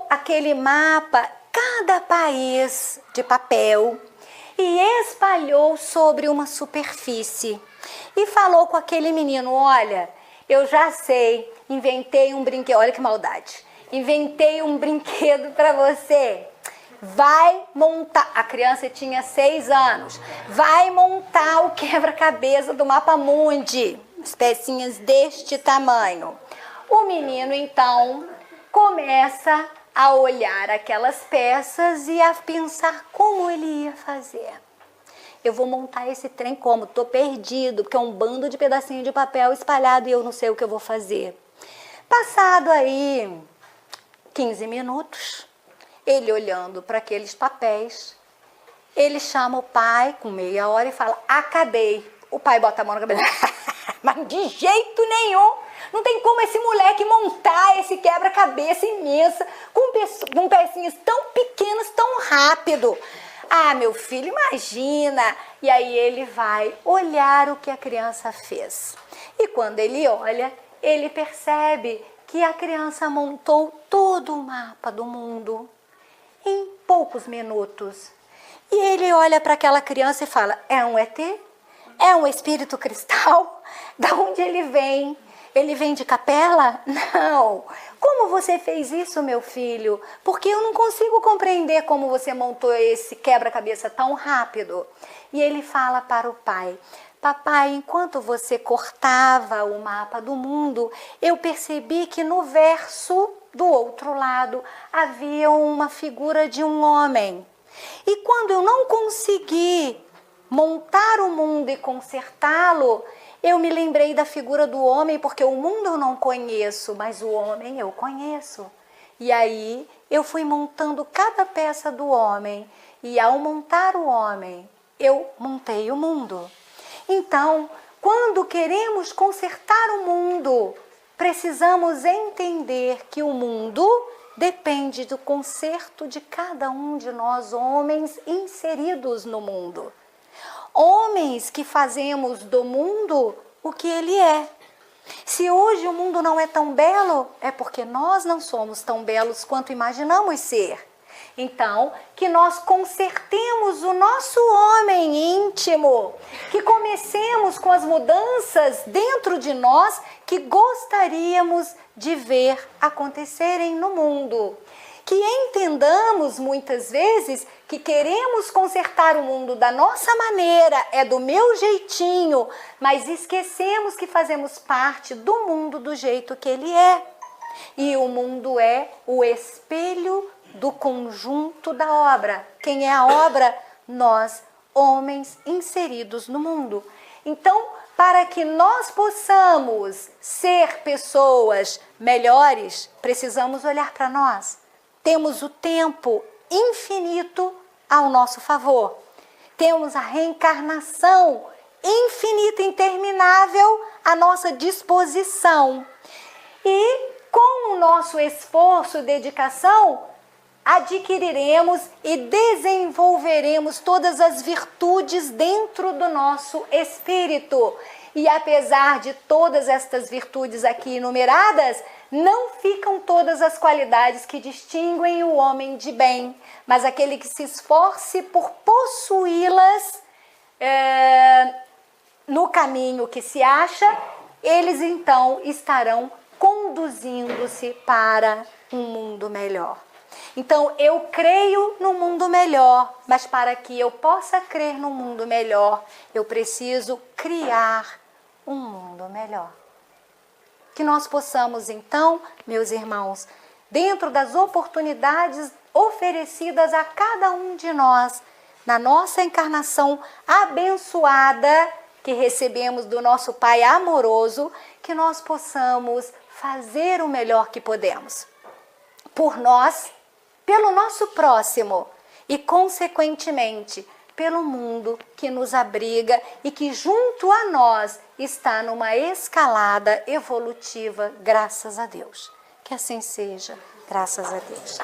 aquele mapa, cada país de papel, e espalhou sobre uma superfície. E falou com aquele menino, olha, eu já sei, inventei um brinquedo, olha que maldade, inventei um brinquedo para você. Vai montar, a criança tinha 6 anos, vai montar o quebra-cabeça do mapa mundi, as pecinhas deste tamanho. O menino, então, começa a olhar aquelas peças e a pensar como ele ia fazer. eu vou montar esse trem como? Tô perdido, porque é um bando de pedacinho de papel espalhado e eu não sei o que eu vou fazer. Passado aí 15 minutos, ele olhando para aqueles papéis, ele chama o pai com meia hora e fala, acabei. O pai bota a mão na cabeça, mas de jeito nenhum, não tem como esse moleque montar esse quebra-cabeça imensa, com pecinhas tão pequenas, tão rápido. Ah, meu filho, imagina. E aí ele vai olhar o que a criança fez. E quando ele olha, ele percebe que a criança montou todo o mapa do mundo em poucos minutos. E ele olha para aquela criança e fala, é um ET? É um espírito cristal? Da onde ele vem? Ele vem de capela? Não. Como você fez isso, meu filho? Porque eu não consigo compreender como você montou esse quebra-cabeça tão rápido. E ele fala para o pai, papai, enquanto você cortava o mapa do mundo, eu percebi que no verso do outro lado havia uma figura de um homem. E quando eu não consegui montar o mundo e consertá-lo, eu me lembrei da figura do homem, porque o mundo eu não conheço, mas o homem eu conheço. E aí eu fui montando cada peça do homem, e ao montar o homem, eu montei o mundo. Então, quando queremos consertar o mundo, precisamos entender que o mundo depende do conserto de cada um de nós, homens inseridos no mundo. Homens que fazemos do mundo o que ele é. Se hoje o mundo não é tão belo, é porque nós não somos tão belos quanto imaginamos ser. Então, que nós consertemos o nosso homem íntimo, que comecemos com as mudanças dentro de nós que gostaríamos de ver acontecerem no mundo. Que entendamos muitas vezes que queremos consertar o mundo da nossa maneira, é do meu jeitinho, mas esquecemos que fazemos parte do mundo do jeito que ele é. E o mundo é o espelho do conjunto da obra. Quem é a obra? Nós, homens inseridos no mundo. Então, para que nós possamos ser pessoas melhores, precisamos olhar para nós. Temos o tempo infinito ao nosso favor. Temos a reencarnação infinita, interminável à nossa disposição. E com o nosso esforço e dedicação, adquiriremos e desenvolveremos todas as virtudes dentro do nosso espírito. E apesar de todas estas virtudes aqui enumeradas, não ficam todas as qualidades que distinguem o homem de bem, mas aquele que se esforce por possuí-las no caminho que se acha, eles então estarão conduzindo-se para um mundo melhor. Então, eu creio no mundo melhor, mas para que eu possa crer no mundo melhor, eu preciso criar um mundo melhor. Que nós possamos, então, meus irmãos, dentro das oportunidades oferecidas a cada um de nós, na nossa encarnação abençoada que recebemos do nosso Pai amoroso, que nós possamos fazer o melhor que podemos. Por nós, pelo nosso próximo e, consequentemente, pelo mundo que nos abriga e que junto a nós está numa escalada evolutiva, graças a Deus. Que assim seja, graças a Deus.